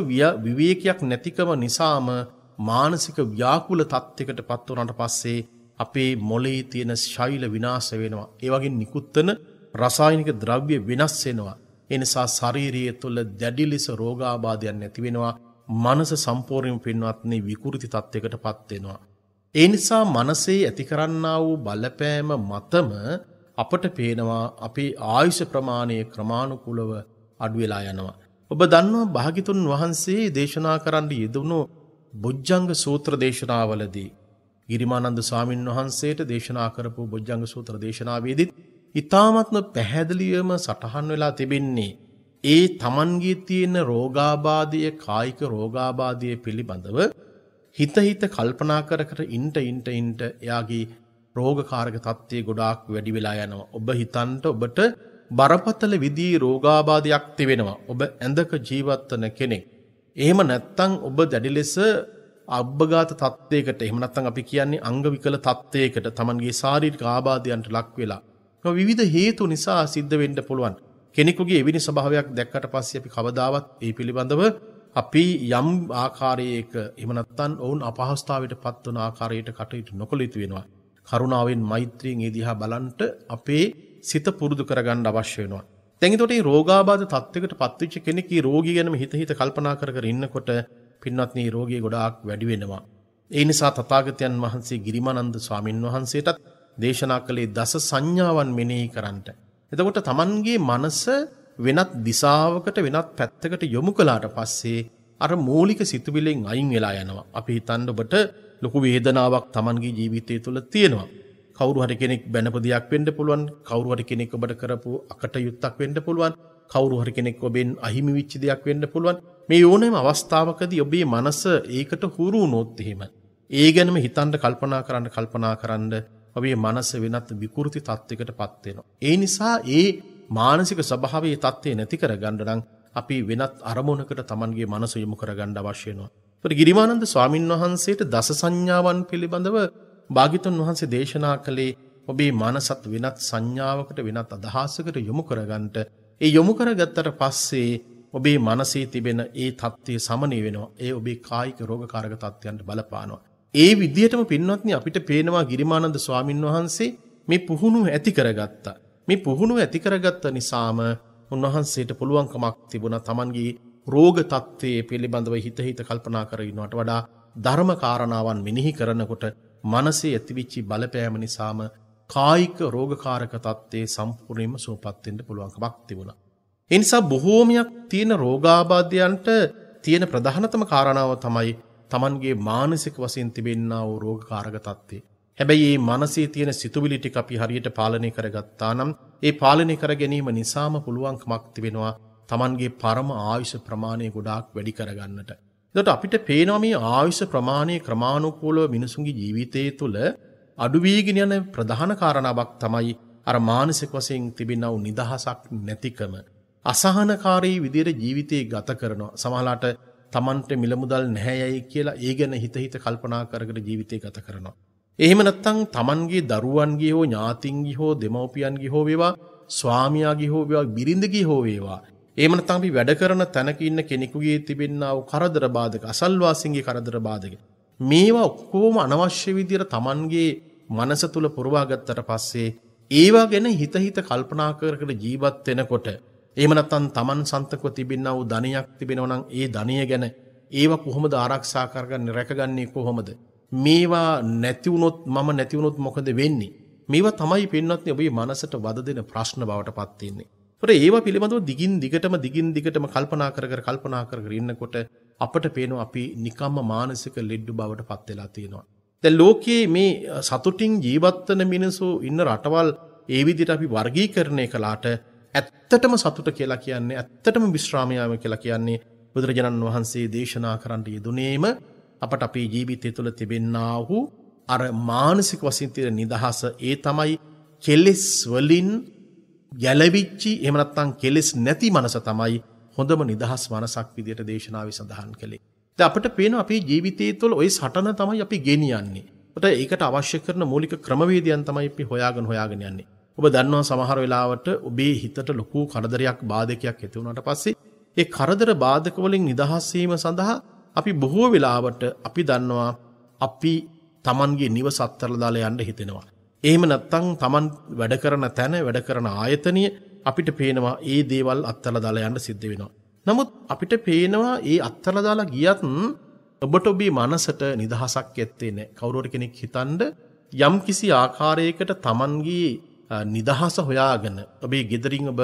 විවේකයක් නැතිකම නිසාම මානසික ව්‍යාකූල තත්යකටපත් වුණාට පස්සේ අපේ මොළයේ තියෙන ශෛල විනාශ වෙනවා. ඒ වගේ නිකුත්න රසායනික ද්‍රව්‍ය වෙනස් වෙනවා. ඒ නිසා ශාරීරිය තුළ දැඩි ලෙස රෝගාබාධයන් නැති වෙනවා. මනස සම්පූර්ණයෙන් පින්වත්නි විකෘති තත්යකටපත් වෙනවා. ඒ නිසා මනසේ ඇති කරන්නා වූ බලපෑම මතම අපට පේනවා අපේ ආයුෂ ප්‍රමාණය ක්‍රමානුකූලව අඩු වෙලා යනවා. ඔබ දන්නවා භාග්‍යතුන් වහන්සේ දේශනා කරන්න යෙදුණු බොජ්ජංග සූත්‍ර දේශනාවලදී ගිරිමානන්ද ස්වාමීන් වහන්සේට දේශනා කරපු බොජ්ජංග සූත්‍ර දේශනාවේදී ඊ타ත්ම පැහැදිලිවම සටහන් වෙලා තිබෙන්නේ ඒ තමන්ගේ තියෙන රෝගාබාධය කායික රෝගාබාධය පිළිබඳව හිත කල්පනා කර ඉන්න එයාගේ රෝගකාරක තත්ත්වය ගොඩාක් වැඩි වෙලා යනවා. ඔබ හිතන්ට ඔබට බරපතල විදිහේ රෝගාබාධයක් තිබෙනවා. ඔබ ඇඳක ජීවත් වෙන කෙනෙක්. එහෙම නැත්නම් ඔබ දැඩි ලෙස අබ්බගත තත්ත්වයකට එහෙම නැත්නම් අපි කියන්නේ අංග විකල තත්ත්වයකට තමන්ගේ ශාරීරික ආබාධයන්ට ලක් වෙලා. මේ විවිධ හේතු නිසා සිද්ධ වෙන්න පුළුවන්. කෙනෙකුගේ එවැනි ස්වභාවයක් දැක්කට පස්සේ අපි කවදාවත් ඒ පිළිබඳව අපි යම් ආකාරයක එහෙම නැත්නම් ඔවුන් අපහසුතාවයට පත් වන ආකාරයට කටයුතු නොකළ යුතු වෙනවා. කරුණාවෙන් මෛත්‍රියෙන් ඒ දිහා බලන්ට අපේ සිත පුරුදු කරගන්න අවශ්‍ය වෙනවා. දැන් ඒතකොට මේ රෝගාබාධ තත්යකට පත්වෙච්ච කෙනෙක් මේ රෝගී ගැනම හිත කල්පනා කර ඉන්නකොට පින්වත්නි රෝගිය ගොඩාක් වැඩි වෙනවා. ඒ නිසා තථාගතයන් වහන්සේ ගිරිමානන්ද ස්වාමින් වහන්සේටත් දේශනා කළේ දස සංඥාවන් මෙනෙහි කරන්නට. එතකොට Tamanගේ මනස වෙනත් දිශාවකට වෙනත් පැත්තකට යොමු කළාට පස්සේ අර මූලික සිතුවිල්ලෙන් අයින් වෙලා යනවා. අපි හිතන්න ඔබට ලොකු වේදනාවක් Tamanගේ ජීවිතය තුළ තියෙනවා. කවුරු හරි කෙනෙක් බැනපු දෙයක් වෙන්න පුළුවන්. කවුරු හරි කෙනෙක් ඔබට කරපු අකටයුත්තක් වෙන්න පුළුවන්. කවුරු හරි කෙනෙක් ඔබෙන් අහිමි වෙච්ච දෙයක් වෙන්න පුළුවන්. මේ ඕනෑම අවස්ථාවකදී ඔබේ මනස ඒකට හුරු වුණොත් එහෙම ඒ ගැනම හිතන්න කල්පනා කරන්න ඔබේ මනස වෙනත් විකෘති තත්යකටපත් වෙනවා. ඒ නිසා ඒ මානසික ස්වභාවයේ තත්ත්වය නැති කරගන්න නම් අපි වෙනත් අරමුණකට Tamanගේ මනස යොමු කරගන්න අවශ්‍ය වෙනවා. ඒත් ගිරිමානන්ද ස්වාමින් වහන්සේට දස සංඥාවන් පිළිබඳව භාග්‍යතුන් වහන්සේ දේශනා කළේ ඔබේ මනසත් වෙනත් සංඥාවකට වෙනත් අදහසකට යොමු කරගන්නට. ඒ යොමු කරගත්තට පස්සේ ඔබේ මනසේ තිබෙන ඒ தත්ත්වය සමනය වෙනවා. ඒ ඔබේ කායික රෝගකාරක තත්ත්වයන්ට බලපානවා. ඒ විදිහටම පින්වත්නි අපිට පේනවා ගිරිමානන්ද ස්වාමින් වහන්සේ මේ පුහුණුව ඇති කරගත්තා. මේ පුහුණුව ඇති කරගත්ත නිසාම උන්වහන්සේට පුළුවන්කමක් තිබුණා Tamanගේ රෝග තත්ත්වයේ පිළිබඳව හිත කල්පනා කරගෙනවට වඩා ධර්ම කාරණාවන් මෙනෙහි කරනකොට මනසේ ඇතිවිච්ච බලපෑම නිසාම කායික රෝගකාරක තත්ත්වයේ සම්පූර්ණයෙන්ම සුවපත් වෙන්න පුළුවන්කමක් තිබුණා. ඒ නිසා බොහෝමයක් තියෙන රෝගාබාධයන්ට තියෙන ප්‍රධානතම කාරණාව තමයි Tamanගේ මානසික වශයෙන් තිබෙනා වූ රෝගකාරක තත්ත්වය. හැබැයි මේ මනසේ තියෙන සිතුවිලි ටික අපි හරියට පාලනය කරගත්තා නම් ඒ පාලනය කර ගැනීම නිසාම පුළුවන්කමක් තිබෙනවා Tamanගේ පරම ආයුෂ ප්‍රමාණය ගොඩාක් වැඩි කරගන්නට. එතකොට අපිට පේනවා මේ ආයුෂ ප්‍රමාණය ක්‍රමානුකූලව මිනිසුන්ගේ ජීවිතයේ තුල අඩු වීගෙන යන ප්‍රධාන කාරණාවක් තමයි අර මානසික වශයෙන් තිබෙනා වූ නිදහසක් නැතිකම. අසහනකාරී විදිහට ජීවිතේ ගත කරනවා. සමහරලාට Tamante මිල මුදල් නැහැයයි කියලා ඒ ගැන හිත කල්පනා කරගෙන ජීවිතේ ගත කරනවා. එහෙම නැත්නම් Tamanගේ දරුවන්ගේ හෝ ඥාතින්ගේ හෝ දෙමව්පියන්ගේ හෝ වේවා ස්වාමියාගේ හෝ වේවා බිරිඳගේ හෝ වේවා එහෙම නැත්නම් අපි වැඩ කරන තැනක ඉන්න කෙනෙකුගේ තිබෙනා වූ කරදර බාධක අසල්වාසීන්ගේ කරදර බාධක මේවා ඔක්කොම අනවශ්‍ය විදිහට Tamanගේ මනස තුල පුරවා ගත්තට පස්සේ ඒවා ගැන හිත කල්පනා කර ජීවත් වෙනකොට එහෙම නැත්නම් Taman සන්තකව තිබෙනා වූ ධනයක් තිබෙනවා නම් ඒ ධනය ගැන ඒවා කොහොමද ආරක්ෂා කරගන්නේ රැකගන්නේ කොහොමද මේවා නැති වුණොත් මම නැති වුණොත් මොකද වෙන්නේ මේවා තමයි පින්වත්නි ඔබේ මනසට වද දෙන ප්‍රශ්න බවට පත් වෙන්නේ. ඒතර ඒවා පිළිබඳව දිගින් දිගටම කල්පනා කර ඉන්නකොට අපට පේනවා අපි නිකම්ම මානසික ලෙඩ බවට පත් වෙලා තියෙනවා. දැන් ලෝකයේ මේ සතුටින් ජීවත් වෙන මිනිස්සු ඉන්න රටවල් ඒ විදිහට අපි වර්ගීකරණය කළාට ඇත්තටම සතුට කියලා කියන්නේ ඇත්තටම විශ්‍රාම යාම කියලා කියන්නේ බුදුරජාණන් වහන්සේ දේශනා කරන්න යෙදුනේම අපට අපේ ජීවිතය තුළ තිබෙන්නා වූ අර මානසික වශයෙන් තියෙන නිදහස ඒ තමයි කෙලෙස් වලින් ගැලවිච්චි එහෙම නැත්නම් කෙලෙස් නැති මනස තමයි හොඳම නිදහස් මනසක් විදියට දේශනාවේ සඳහන් කළේ. දැන් අපිට පේනවා අපේ ජීවිතය තුළ ওই සටන තමයි අපි ගෙනියන්නේ. ඒකට අවශ්‍ය කරන මූලික ක්‍රමවේදයන් තමයි අපි හොයාගෙන යන්නේ. ඔබ දන්නවා සමහර වෙලාවට ඔබේ හිතට ලොකු කරදරයක් බාධකයක් ඇති වුණාට පස්සේ ඒ කරදර බාධක වලින් නිදහස් වීම සඳහා අපි බොහෝ වෙලාවට අපි දන්නවා අපි Tamanගේ නිවස අත්හැරලා දාලා යන්න හිතෙනවා. එහෙම නැත්නම් Taman වැඩ කරන තැන වැඩ කරන ආයතනය අපිට පේනවා ඒ දේවල් අත්හැරලා දාලා යන්න සිද්ධ වෙනවා. නමුත් අපිට පේනවා ඒ අත්හැරලා දාලා ගියත් ඔබට ඔබේ මනසට නිදහසක් ඇත්තේ නැහැ. කවුරු හරි කෙනෙක් හිතනද යම් කිසි ආකාරයකට Tamanගේ නිදහස හොයාගෙන ඔබේ ගෙදරින් ඔබ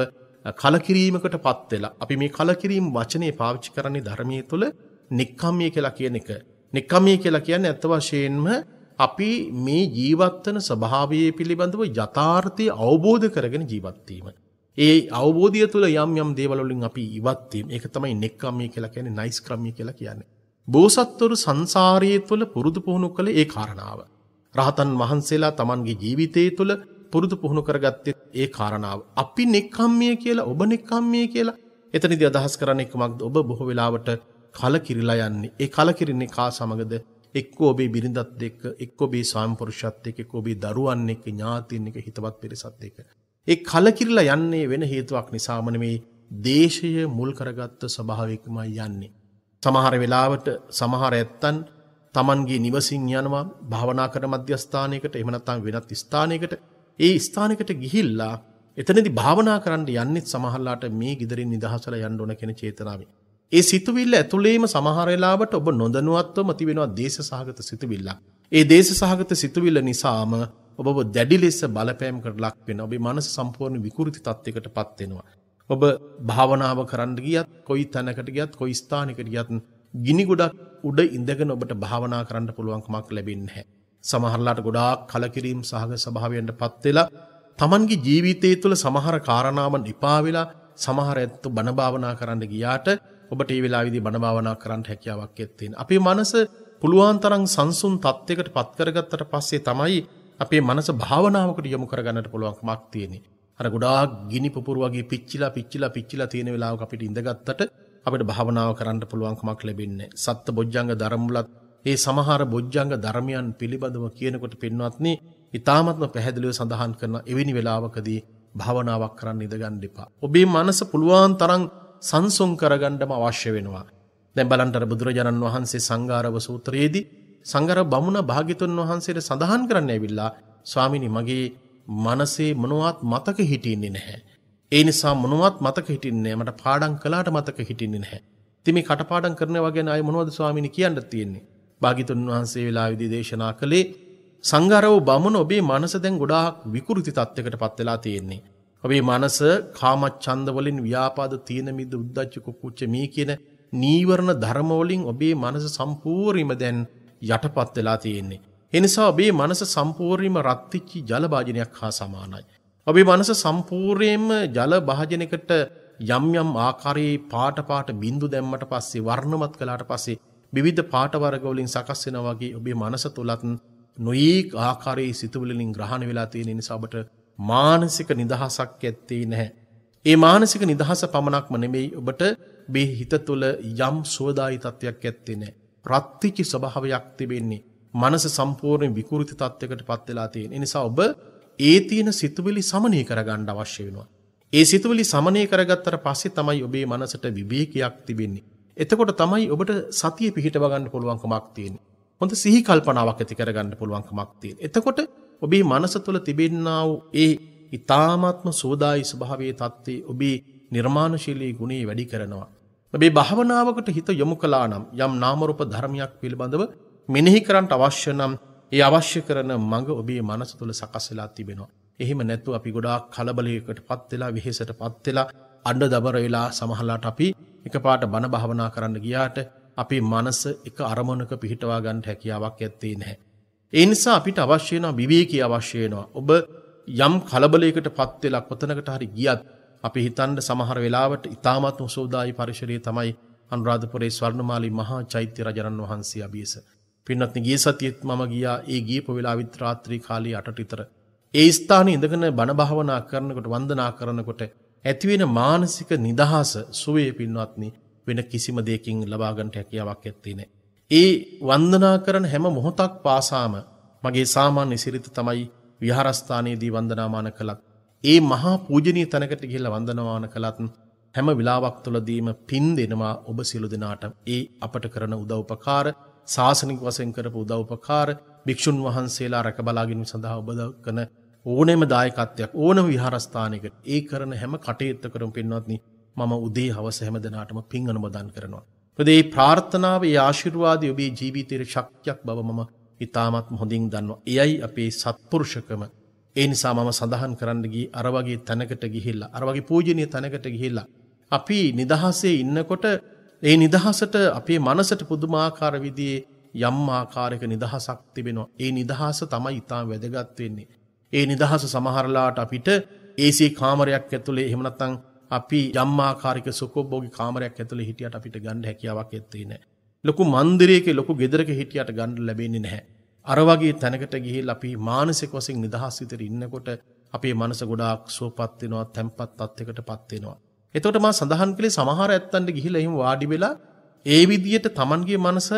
කලකිරීමකටපත් වෙලා අපි මේ කලකිරීම වචනේ පාවිච්චි කරන්නේ ධර්මයේ තුල නික්කම්මිය කියලා කියන එක. නික්කම්මිය කියලා කියන්නේ අත් වශයෙන්ම අපි මේ ජීවත් වෙන ස්වභාවය පිළිබඳව යථාර්ථය අවබෝධ කරගෙන ජීවත් වීම. ඒ අවබෝධය තුළ යම් දේවල් වලින් අපි ඉවත් වීම. ඒක තමයි නික්කම්මිය කියලා කියන්නේ නයිස්ක්‍රම්මිය කියලා කියන්නේ. බෝසත්වරු සංසාරයේ තුළ පුරුදු පුහුණු කළ ඒ කාරණාව. රහතන් වහන්සේලා Tamanගේ ජීවිතයේ තුළ පුරුදු පුහුණු කරගත්තේ ඒ කාරණාව. අපි නික්කම්මිය කියලා ඔබ නික්කම්මිය කියලා එතනදී අදහස් කරන්නේ කොහොමද? ඔබ බොහෝ වෙලාවට කලකිරිලා යන්නේ. ඒ කලකිරින්නේ කා සමගද? එක්ක ඔබේ බිරිඳත් එක්ක, එක්ක ඔබේ ස්වාමිපුරුෂයත් එක්ක, එක්ක ඔබේ දරුවන් එක්ක, ඥාතීන් එක්ක, හිතවත් පිරිසත් එක්ක. ඒ කලකිරිලා යන්නේ වෙන හේතුවක් නිසාම නෙමෙයි, දේශය මුල් කරගත්ත ස්වභාවයකමයි යන්නේ. සමහර වෙලාවට සමහර ඇත්තන් Tamanගේ නිවසින් යනවා භාවනා කරන මධ්‍යස්ථානයකට, එහෙම නැත්නම් වෙනත් ස්ථානයකට. ඒ ස්ථානයකට ගිහිල්ලා එතනදී භාවනා කරන්න යන්නේ සමහරලාට මේ gederin නිදහසලා යන්න ඕන කියන චේතනාවෙන්. ඒ සිතුවිල්ල ඇතුළේම සමහර වෙලාවට ඔබ නොදැනුවත්වම තිබෙනවා දේශසහගත සිතුවිල්ල. ඒ දේශසහගත සිතුවිල්ල නිසාම ඔබ දැඩි ලෙස බලපෑමකට ලක් වෙනවා. ඔබේ මනස සම්පූර්ණ විකෘති තත්යකටපත් වෙනවා. ඔබ භාවනාව කරන්න ගියත්, කොයි තැනකට ගියත්, කොයි ස්ථානයකට ගියත් ගිනි ගොඩක් උඩ ඉඳගෙන ඔබට භාවනා කරන්න පුළුවන්කමක් ලැබෙන්නේ නැහැ. සමහරලාට ගොඩාක් කලකිරීම සහගත ස්වභාවයෙන්ටපත් වෙලා Tamanගේ ජීවිතය තුළ සමහර කාරණාවන් ඉපා වෙලා සමහර ඇත්ත බණ භාවනා කරන්න ගියාට ඔබට මේ වෙලාවේදී බණ භාවනා කරන්න හැකියාවක් ඇත්තේ නැහැ. අපේ මනස පුළුවන් තරම් සංසුන් තත්යකට පත් කරගත්තට පස්සේ තමයි අපේ මනස භාවනාවකට යොමු කරගන්නට පුළුවන්කමක් තියෙන්නේ. අර ගොඩාක් ගිනි පුපුරු වගේ පිච්චිලා තියෙන වෙලාවක අපිට ඉඳගත්තට අපිට භාවනාව කරන්න පුළුවන්කමක් ලැබෙන්නේ නැහැ. සත්ත බොජ්ජංග ධර්මවලත් ඒ සමහර බොජ්ජංග ධර්මයන් පිළිබඳව කියනකොට පින්වත්නි ඊ타මත්ම පැහැදිලිව සඳහන් කරන එවැනි වෙලාවකදී භාවනාවක් කරන්න ඉඳ ගන්න එපා. ඔබේ මනස පුළුවන් තරම් සංසුන් කරගන්නම අවශ්‍ය වෙනවා. දැන් බලන්න බුදුරජාණන් වහන්සේ සංඝාරව සූත්‍රයේදී සංඝාර බමුණ භාග්‍යතුන් වහන්සේට සඳහන් කරන්න ඇවිල්ලා ස්වාමීනි මගේ මනසේ මොනවත් මතක හිටින්නේ නැහැ. ඒ නිසා මොනවත් මතක හිටින්නේ නැහැ. මට පාඩම් කළාට මතක හිටින්නේ නැහැ. ඉතින් මේ කටපාඩම් කරනවා ගැන අය මොනවද ස්වාමීනි කියන්න තියෙන්නේ? භාග්‍යතුන් වහන්සේ වෙලාවේදී දේශනා කළේ සංඝාරව බමුණ ඔබේ මනස දැන් ගොඩාක් විකෘති තත්යකට පත් වෙලා තියෙන්නේ. ඔබේ මනස කාමච්ඡන්ද වලින් ව්‍යාපාද තීන මිද්ද උද්ධච්ච කුක්කුච්ච මේ කියන නීවරණ ධර්ම වලින් ඔබේ මනස සම්පූර්ණයෙන්ම දැන් යටපත් වෙලා තියෙන්නේ. ඒ නිසා ඔබේ මනස සම්පූර්ණයෙන්ම රත්විච්ච ජල භාජනයක් හා සමානයි. ඔබේ මනස සම්පූර්ණයෙන්ම ජල භාජනයකට යම් යම් ආකාරයේ පාට බිඳු දැම්මට පස්සේ වර්ණමත් කළාට පස්සේ විවිධ පාට වර්ග වලින් සකස් වෙනා වගේ ඔබේ මනස තුලත් නොයෙක් ආකාරයේ සිතුවිලි වලින් ග්‍රහණය වෙලා තියෙන නිසා ඔබට මානසික නිදහසක් ඇත්තේ නැහැ. ඒ මානසික නිදහස පමණක්ම නෙමෙයි ඔබට මේ හිත තුළ යම් සුවදායි තත්වයක් ඇත්තේ නැහැ. රත්විච්ච ස්වභාවයක් තිබෙන්නේ. මනස සම්පූර්ණ විකෘති තත්යකට පත් වෙලා තියෙන. ඒ නිසා ඔබ ඒ තියෙන සිතුවිලි සමනය කරගන්න අවශ්‍ය වෙනවා. ඒ සිතුවිලි සමනය කරගත්තට පස්සේ තමයි ඔබේ මනසට විවේකයක් තිබෙන්නේ. එතකොට තමයි ඔබට සතිය පිහිටව ගන්න පුළුවන්කමක් තියෙන්නේ. හොඳ සිහි කල්පනාවක් ඇති කරගන්න පුළුවන්කමක් තියෙන්නේ. එතකොට ඔබේ මනස තුළ තිබෙනා වූ ඒ ඊ타මාත්ම සෝදායි ස්වභාවයේ தත්ත්වයේ ඔබේ නිර්මාණශීලී ගුණය වැඩි කරනවා. ඔබේ භාවනාවකට හිත යොමු කළා නම් යම් නාම රූප ධර්මයක් පිළිබඳව මෙනෙහි කරන්න අවශ්‍ය නම් ඒ අවශ්‍ය කරන මඟ ඔබේ මනස තුළ සකස් වෙලා තිබෙනවා. එහෙම නැත්නම් අපි ගොඩාක් කලබලයකටපත් වෙලා වෙහෙසටපත් වෙලා අඬ දබර වෙලා සමහරලාට අපි එකපාරට බණ භාවනා කරන්න ගියාට අපේ මනස එක අරමුණක පිහිටවා ගන්න හැකියාවක් ඇත්තේ නැහැ. ඒ නිසා අපිට අවශ්‍ය වෙනවා විවේකී අවශ්‍ය වෙනවා. ඔබ යම් කලබලයකටපත් වෙලා කොතනකට හරි ගියත් අපි හිතන්න සමහර වෙලාවට ඊ타මත් සෝදායි පරිසරයේ තමයි අනුරාධපුරයේ ස්වර්ණමාලී මහා චෛත්‍ය රජරන් වහන්සේ අභියස. පින්වත්නි ගිය සතියේත් මම ගියා. ඒ ගියපු වෙලාවෙත් රාත්‍රී කාලේ 8ට විතර ඒ ස්ථානයේ ඉඳගෙන බණ භාවනා කරනකොට වන්දනා කරනකොට ඇතිවෙන මානසික නිදහස සුවේ පින්වත්නි වෙන කිසිම දෙයකින් ලබා ගන්නට හැකියාවක් ඇත්තේ නැහැ. ඒ වන්දනා කරන හැම මොහොතක් පාසාම මගේ සාමාන්‍ය සිරිත තමයි විහාරස්ථානයේදී වන්දනාමාන කළත් ඒ මහා පූජනීය තැනකට ගිහිල්ලා වන්දනාමාන කළත් හැම වෙලාවක් තුළදීම පින් දෙනවා ඔබ සියලු දෙනාට. ඒ අපට කරන උදව් උපකාර ශාසනික වශයෙන් කරපු උදව් උපකාර භික්ෂුන් වහන්සේලා රැක බලා ගැනීම සඳහා ඔබ කරන ඕනෑම දායකත්වයක් ඕනම විහාරස්ථානයකට ඒ කරන හැම කටයුත්තකටම පින්වත්නි මම උදේ හවස හැම දිනාටම පින් අනුමෝදන් කරනවා. මොකද මේ ප්‍රාර්ථනාව, මේ ආශිර්වාදය ඔබේ ජීවිතයේ ශක්තියක් බව මම ඉතාමත් හොඳින් දන්නවා. එයයි අපේ සත්පුරුෂකම. ඒ නිසා මම සඳහන් කරන්න ගියේ අර වගේ තැනකට ගිහිල්ලා, අර වගේ පූජනීය තැනකට ගිහිල්ලා අපි නිදහසේ ඉන්නකොට ඒ නිදහසට අපේ මනසට පුදුමාකාර විදිහේ යම් ආකාරයක නිදහසක් තිබෙනවා. ඒ නිදහස තමයි ඉතාම වැදගත් වෙන්නේ. ඒ නිදහස සමහරලාට අපිට AC කාමරයක් ඇතුලේ එහෙම නැත්නම් අපි යම් ආකාරයක සුඛෝභෝගී කාමරයක් ඇතුලේ හිටියට අපිට ගන්න හැකියාවක් ඇත්තේ නැහැ. ලොකු මන්දිරයක ලොකු ගෙදරක හිටියට ගන්න ලැබෙන්නේ නැහැ. අර වගේ තැනකට ගිහිල්ලා අපි මානසික වශයෙන් නිදහස් විතර ඉන්නකොට අපේ මනස ගොඩාක් සුවපත් වෙනවා, තැම්පත් තත්යකටපත් වෙනවා. එතකොට මා සඳහන් කළේ සමහර ඇත්තන්ට ගිහිල්ලා එහෙම වාඩි වෙලා ඒ විදියට Tamanගේ මනස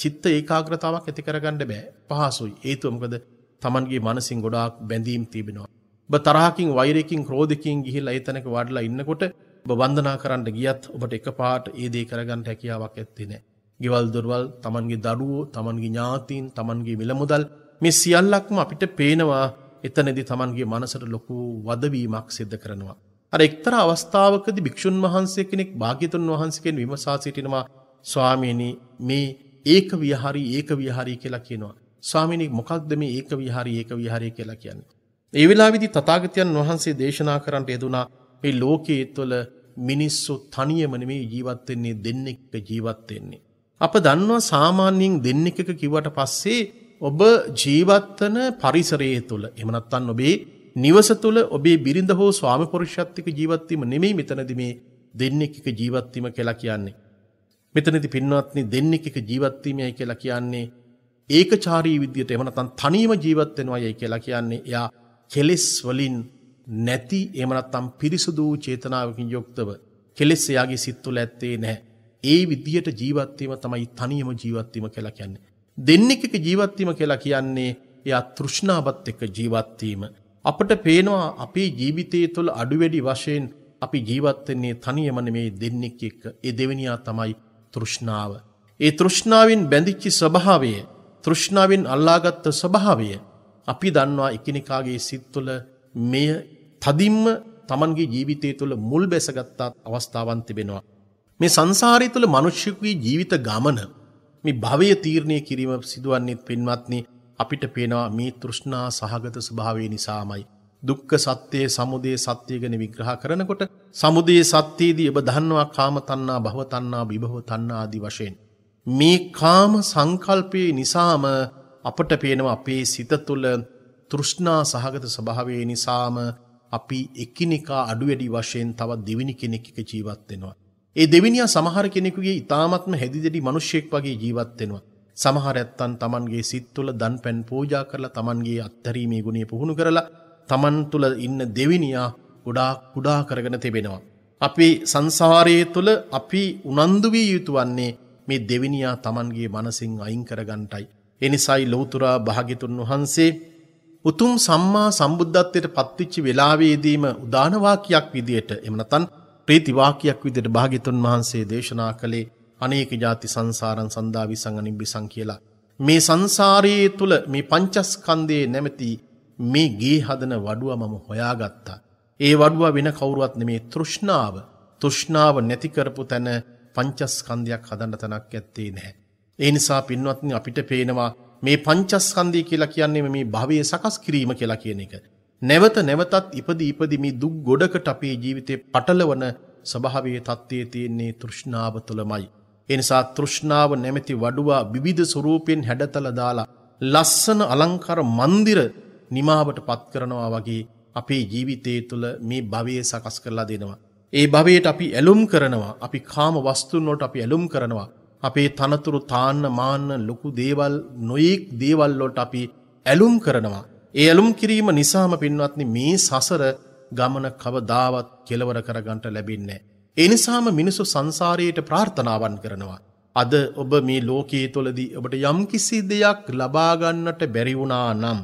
චිත්ත ඒකාග්‍රතාවක් ඇති කරගන්න බෑ. පහසුයි. හේතුව මොකද? Tamanගේ මනසින් ගොඩාක් බැඳීම් තිබෙනවා. ඔබ තරහකින්, වෛරයකින්, ක්‍රෝධකින් ගිහිල්ලා ඒ තැනක වාඩිලා ඉන්නකොට ඔබ වන්දනා කරන්න ගියත් ඔබට එකපාරට ඒ දේ කරගන්න හැකියාවක් ඇත්තේ නැහැ. ගෙවල් දොරවල්, Tamanගේ දරුවෝ, Tamanගේ ඥාතීන්, Tamanගේ මිලමුදල් මේ සියල්ලක්ම අපිට පේනවා එතනදී Tamanගේ මනසට ලොකු වදවීමක් සිද්ධ කරනවා. අර එක්තරා අවස්ථාවකදී භික්ෂුන් වහන්සේ කෙනෙක් භාග්‍යතුන් වහන්සේගෙන් විමසා සිටිනවා, ස්වාමීනි මේ ඒක විහාරී කියලා කියනවා. ස්වාමීනි මොකක්ද මේ ඒක විහාරී කියලා කියන්නේ? ඒ වෙලාවේදී තථාගතයන් වහන්සේ දේශනා කරන්නට යෙදුනා මේ ලෝකයේ තුළ මිනිස්සු තනියම නෙමෙයි ජීවත් වෙන්නේ, දෙන්නෙක් ජීවත් වෙන්නේ. අප දන්නවා සාමාන්‍යයෙන් දෙන්නෙක් කිව්වට පස්සේ ඔබ ජීවත් වෙන පරිසරයේ තුළ එහෙම නැත්නම් ඔබේ නිවස තුළ ඔබේ බිරිඳ හෝ ස්වාමි පුරුෂයත් එක්ක ජීවත් වීම නෙමෙයි මෙතනදී මේ දෙන්නෙක් එක්ක ජීවත් වීම කියලා කියන්නේ. මෙතනදී පින්වත්නි දෙන්නෙක් එක්ක ජීවත් වීමයි කියලා කියන්නේ ඒකචාරී විදියට එහෙම නැත්නම් තනියම ජීවත් වෙනවායි කියලා කියන්නේ එයා කෙලෙස් වලින් නැති එහෙම නැත්නම් පිරිසුදු චේතනාවකින් යුක්තව කෙලෙස් එයාගේ සිත් තුළ ඇත්තේ නැහැ. ඒ විදියට ජීවත් වීම තමයි තනියම ජීවත් වීම කියලා කියන්නේ. දෙන්නෙක් එක්ක ජීවත් වීම කියලා කියන්නේ එයා තෘෂ්ණාවත් එක්ක ජීවත් වීම. අපට පේනවා අපේ ජීවිතයේ තුළ අඩු වැඩි වශයෙන් අපි ජීවත් වෙන්නේ තනියම නෙමේ දෙන්නෙක් එක්ක. ඒ දෙවෙනියා තමයි තෘෂ්ණාව. ඒ තෘෂ්ණාවෙන් බැඳිච්ච ස්වභාවය, තෘෂ්ණාවෙන් අල්ලාගත් ස්වභාවය අපි දන්නවා එකිනෙකාගේ සිත් තුළ මෙය තදින්ම තමන්ගේ ජීවිතය තුළ මුල් බැසගත් අවස්ථාවන් තිබෙනවා. මේ සංසාරය තුළ මිනිස්සුගේ ජීවිත ගමන මේ භවය තීරණය කිරීම සිදුවන්නේ පින්වත්නි අපිට පේනවා මේ තෘෂ්ණා සහගත ස්වභාවය නිසාමයි. දුක්ඛ සත්‍යය සමුදය සත්‍ය ගැන විග්‍රහ කරනකොට සමුදය සත්‍යයේදී ඔබ දන්නවා කාම තණ්හා භව තණ්හා විභව තණ්හා ආදී වශයෙන් මේ කාම සංකල්පයේ නිසාම අපට පේනවා අපේ සිත තුළ තෘෂ්ණා සහගත ස්වභාවය නිසාම අපි එකිනෙකා අඩු වැඩි වශයෙන් තවත් දෙවෙනි කෙනෙක් එක්ක ජීවත් වෙනවා. ඒ දෙවෙනියා සමහර කෙනෙකුගේ ඊ타ත්ම හැදිදෙඩි මිනිසෙක් වගේ ජීවත් වෙනවා. සමහර ඇත්තන් Tamanගේ සිත් තුළ දන් පැන් පූජා කරලා Tamanගේ අත්හැරීමේ ගුණය පුහුණු කරලා Taman තුළ ඉන්න දෙවෙනියා කුඩා කරගෙන තිබෙනවා. අපි සංසාරයේ තුළ අපි උනන්දු විය යුතු වන්නේ මේ දෙවෙනියා Tamanගේ මනසින් අයින් කරගන්නටයි. ඒ නිසායි ලෞතර භාග්‍යතුන් වහන්සේ උතුම් සම්මා සම්බුද්ධත්වයට පත්වෙච්ච වෙලාවේදීම උදාන වාක්‍යයක් විදියට එහෙම නැත්නම් ප්‍රීති වාක්‍යයක් විදියට භාග්‍යතුන් වහන්සේ දේශනා කළේ අනේක ಜಾති සංසාරං සන්දා විසං අනිබ්බිසං කියලා. මේ සංසාරයේ තුල මේ පංචස්කන්ධයේ නැමැති මේ ගේ හදන වඩුව මම හොයාගත්තා. ඒ වඩුව වෙන කවුරුවත් නෙමේ තෘෂ්ණාව. තෘෂ්ණාව නැති කරපු තැන පංචස්කන්ධයක් හදන්න තැනක් ඇත්තේ නැහැ. ඒ නිසා පින්වත්නි අපිට පේනවා මේ පංචස්කන්ධය කියලා කියන්නේ මේ භවයේ සකස් කිරීම කියලා කියන එක. නැවත නැවතත් ඉපදී මේ දුක් ගොඩකට අපේ ජීවිතේ පටලවන ස්වභාවයේ தත්ත්වයේ තියෙන්නේ තෘෂ්ණාව තුළමයි. ඒ නිසා තෘෂ්ණාව නැමැති වඩුව විවිධ ස්වරූපෙන් හැඩතල දාලා ලස්සන අලංකාර මන්දිර නිමාවට පත් කරනවා වගේ අපේ ජීවිතයේ තුළ මේ භවයේ සකස් කරලා දෙනවා. ඒ භවයට අපි ඇලුම් කරනවා. අපි කාම වස්තුන් වලට අපි ඇලුම් කරනවා. අපේ තනතුරු තාන්න මාන්න ලොකු දේවල් නොයෙක් දේවල් වලට අපි ඇලුම් කරනවා. ඒ ඇලුම් කිරීම නිසාම පින්වත්නි මේ සසර ගමන කවදාවත් කෙලවර කරගන්නට ලැබෙන්නේ නැහැ. ඒ නිසාම මිනිසු සංසාරයට ප්‍රාර්ථනාවන් කරනවා. අද ඔබ මේ ලෝකයේ තුලදී ඔබට යම්කිසි දෙයක් ලබා ගන්නට බැරි වුණා නම්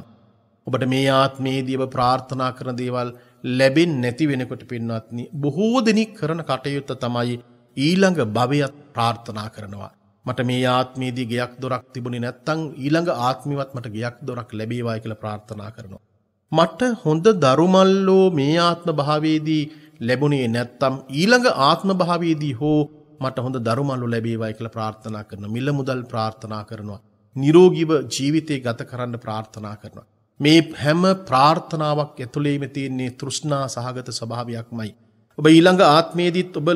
ඔබට මේ ආත්මයේදී ඔබ ප්‍රාර්ථනා කරන දේවල් ලැබෙන්නේ නැති වෙනකොට පින්වත්නි බොහෝ දෙනෙක් කරන කටයුත්ත තමයි ඊළඟ භවයත් ප්‍රාර්ථනා කරනවා. මට මේ ආත්මයේදී ගයක් දොරක් තිබුණේ නැත්නම් ඊළඟ ආත්මෙවත් මට ගයක් දොරක් ලැබේවායි කියලා ප්‍රාර්ථනා කරනවා. මට හොඳ දරුමල්ලෝ මේ ආත්ම භාවයේදී ලැබුණේ නැත්නම් ඊළඟ ආත්ම භාවයේදී හෝ මට හොඳ දරුමල්ලෝ ලැබේවායි කියලා ප්‍රාර්ථනා කරනවා. මිල මුදල් ප්‍රාර්ථනා කරනවා. නිරෝගීව ජීවිතේ ගත කරන්න ප්‍රාර්ථනා කරනවා. මේ හැම ප්‍රාර්ථනාවක් ඇතුළේම තියෙන තෘෂ්ණා සහගත ස්වභාවයක්මයි. ඔබ ඊළඟ ආත්මයේදීත් ඔබ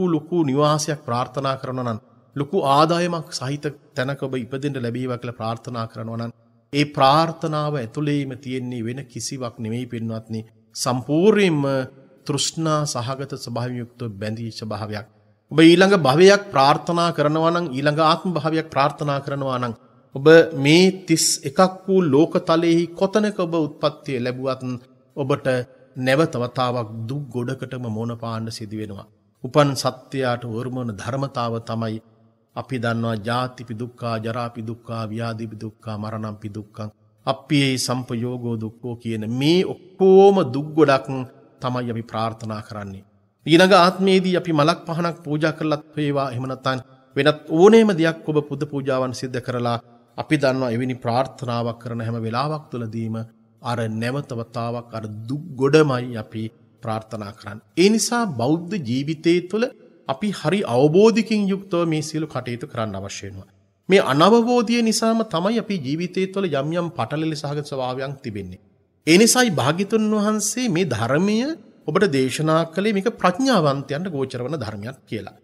ලොකු නිවාසයක් ප්‍රාර්ථනා කරනවා නම් ලොකු ආදායමක් සහිත තැනක ඔබ ඉපදෙන්න ලැබේවා කියලා ප්‍රාර්ථනා කරනවා නම් ඒ ප්‍රාර්ථනාව ඇතුළේම තියෙන්නේ වෙන කිසිවක් නෙමෙයි පින්වත්නි සම්පූර්ණයෙන්ම තෘෂ්ණා සහගත ස්වභාවයෙන් යුක්ත බැඳී ස්වභාවයක්. ඔබ ඊළඟ භවයක් ප්‍රාර්ථනා කරනවා නම් ඊළඟ ආත්ම භාවයක් ප්‍රාර්ථනා කරනවා නම් ඔබ මේ 31ක් වූ ලෝකතලෙහි කොතනක ඔබ උත්පත්තිය ලැබුවත් ඔබට නැවත වතාවක් දුක් ගොඩකටම මොන පාන්න සිදු වෙනවා. උපන් සත්‍යයට වර්මන ධර්මතාව තමයි අපි දන්නවා ජාතිපි දුක්ඛා ජරාපි දුක්ඛා ව්‍යාධිපි දුක්ඛා මරණම්පි දුක්ඛං අප්පියේ සම්පයෝගෝ දුක්ඛෝ කියන මේ ඔක්කොම දුක් ගොඩක් තමයි අපි ප්‍රාර්ථනා කරන්නේ. ඊළඟ ආත්මයේදී අපි මලක් පහනක් පූජා කරලත් වේවා එහෙම නැත්නම් වෙනත් ඕනෑම දෙයක් ඔබ පුද පූජාවන් සිද්ධ කරලා අපි දන්නවා එවැනි ප්‍රාර්ථනාවක් කරන හැම වෙලාවක් තුළදීම අර නැවත වතාවක් අර දුක් ගොඩමයි අපි ප්‍රාර්ථනා කරන්නේ. ඒ නිසා බෞද්ධ ජීවිතයේ තුළ අපි හරි අවබෝධයකින් යුක්තව මේ සියලු කටයුතු කරන්න අවශ්‍ය වෙනවා. මේ අනවබෝධය නිසාම තමයි අපි ජීවිතයේ තුළ යම් පටලැවිලි සහගත ස්වභාවයන් තිබෙන්නේ. ඒ නිසායි භාග්‍යතුන් වහන්සේ මේ ධර්මය ඔබට දේශනා කළේ මේක ප්‍රඥාවන්තයන්ට ගෝචර වන ධර්මයක් කියලා.